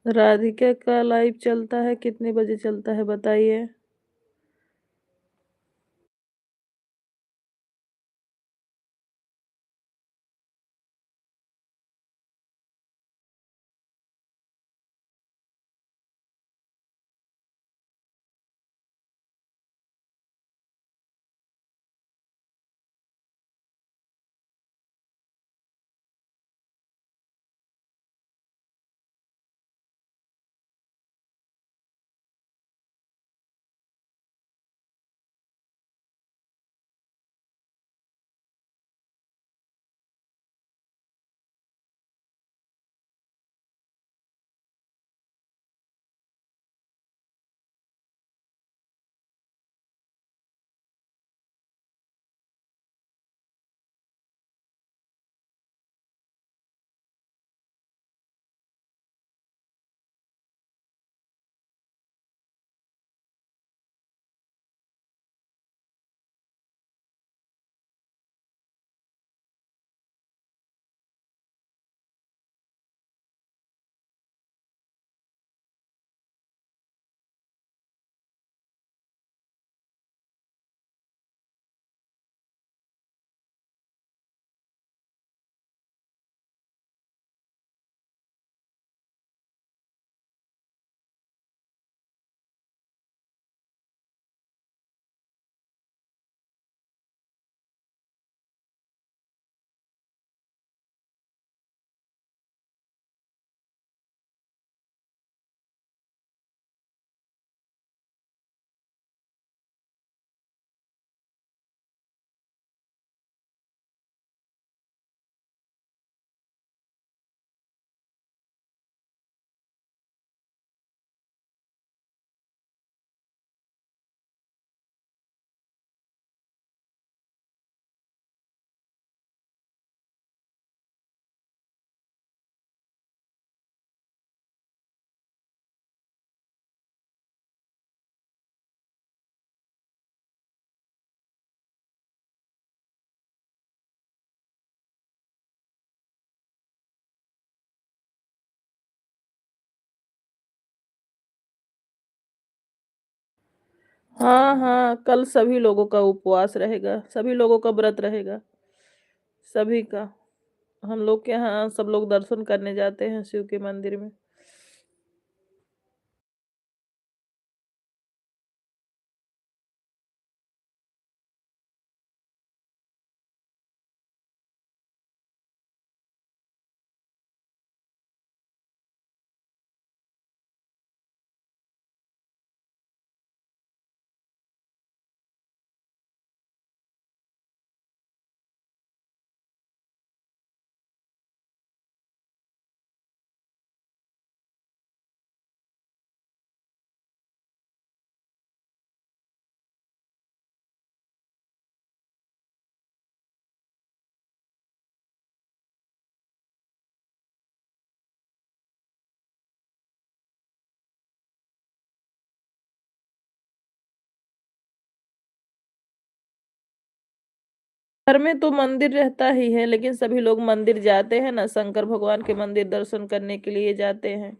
Speaker 1: राधिका का लाइव चलता है, कितने बजे चलता है बताइए? हाँ हाँ, कल सभी लोगों का उपवास रहेगा, सभी लोगों का व्रत रहेगा, सभी का। हम लोग के यहाँ सब लोग दर्शन करने जाते हैं शिव के मंदिर में। घर में तो मंदिर रहता ही है, लेकिन सभी लोग मंदिर जाते हैं ना, शंकर भगवान के मंदिर दर्शन करने के लिए जाते हैं।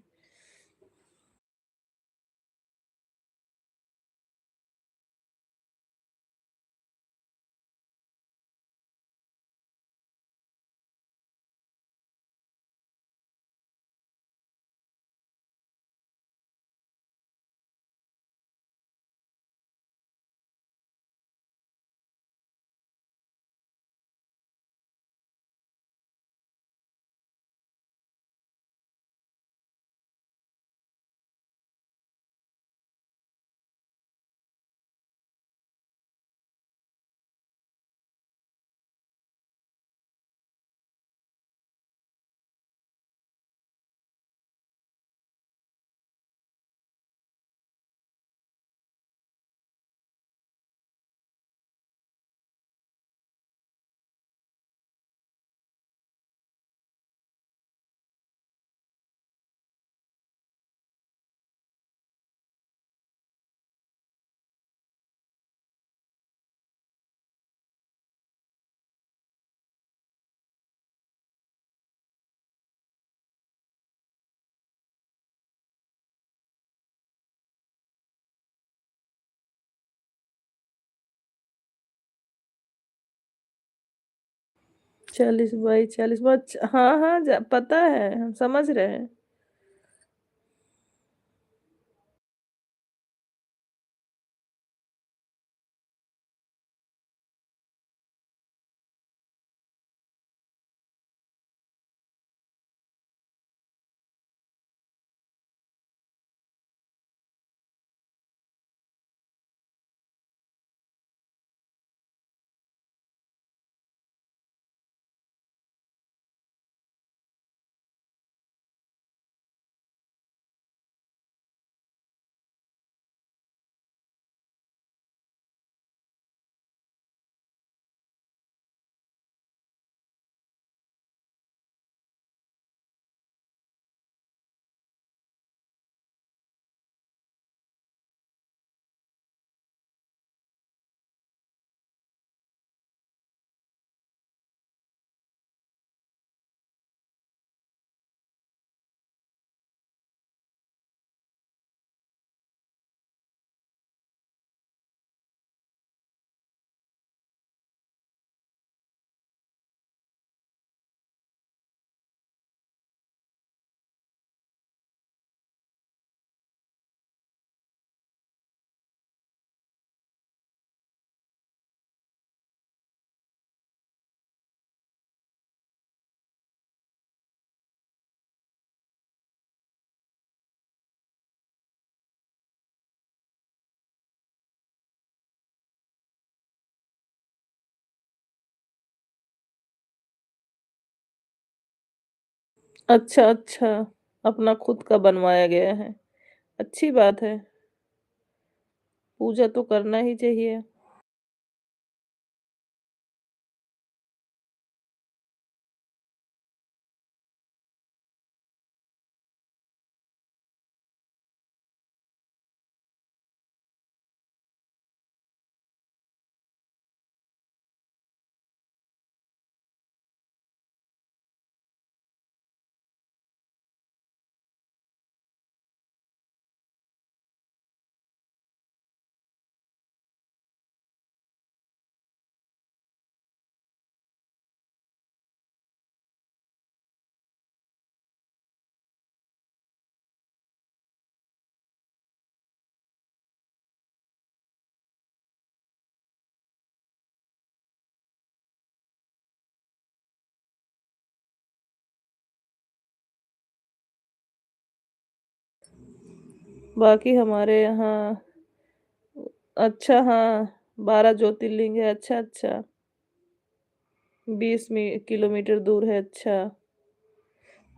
Speaker 1: चालीस बाई चालीस, हाँ हाँ, पता है, हम समझ रहे हैं। अच्छा अच्छा, अपना खुद का बनवाया गया है, अच्छी बात है। पूजा तो करना ही चाहिए। बाकी हमारे यहाँ अच्छा हाँ, 12 ज्योतिर्लिंग है। अच्छा, अच्छा। 20 किलोमीटर दूर है। अच्छा।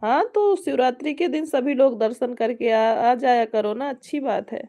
Speaker 1: हाँ, तो शिवरात्रि के दिन सभी लोग दर्शन करके आ जाया करो ना, अच्छी बात है।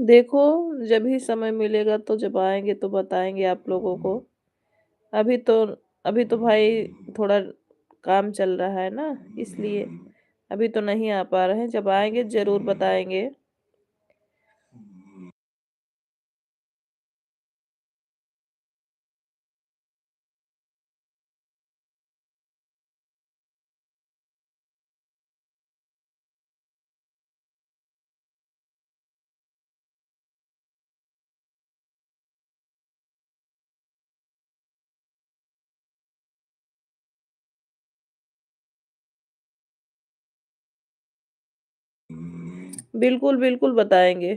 Speaker 1: देखो, जब भी समय मिलेगा तो जब आएँगे तो बताएँगे आप लोगों को। अभी तो अभी तो भाई थोड़ा काम चल रहा है ना, इसलिए अभी तो नहीं आ पा रहे हैं। जब आएँगे ज़रूर बताएँगे। बिल्कुल, बिल्कुल बताएँगे।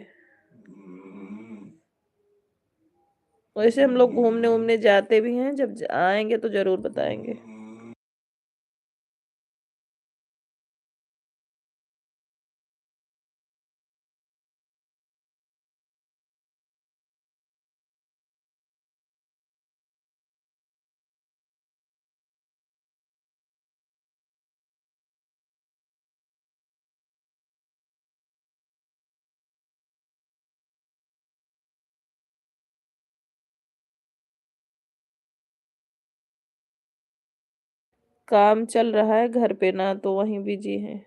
Speaker 1: वैसे हम लोग घूमने-वूमने जाते भी हैं, जब आएँगे तो ज़रूर बताएँगे। काम चल रहा है घर पे ना, तो वहीं बिजी हैं।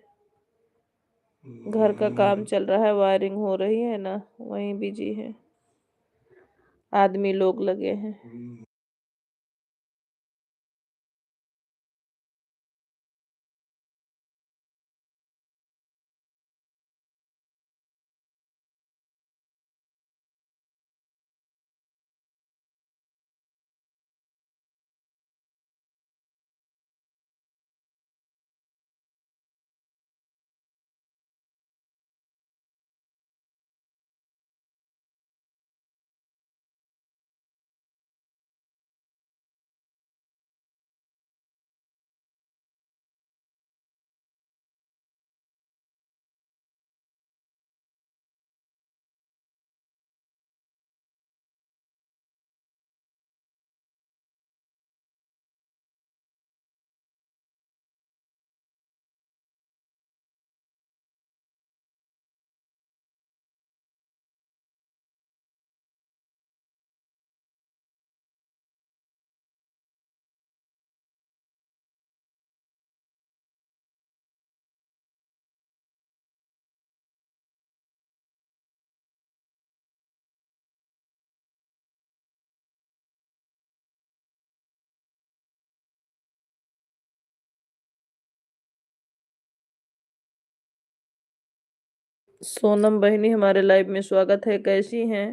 Speaker 1: घर का काम चल रहा है, वायरिंग हो रही है ना, वहीं बिजी हैं। आदमी लोग लगे हैं। सोनम बहिनी हमारे लाइव में स्वागत है, कैसी हैं?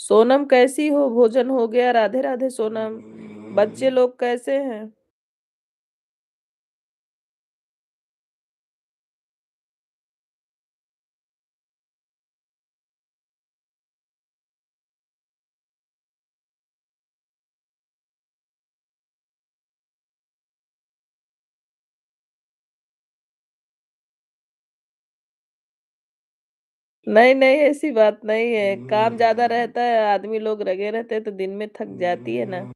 Speaker 1: सोनम कैसी हो? भोजन हो गया? राधे राधे सोनम। बच्चे लोग कैसे हैं? नहीं नहीं, ऐसी बात नहीं है। काम ज्यादा रहता है, आदमी लोग लगे रहते हैं तो दिन में थक जाती है ना।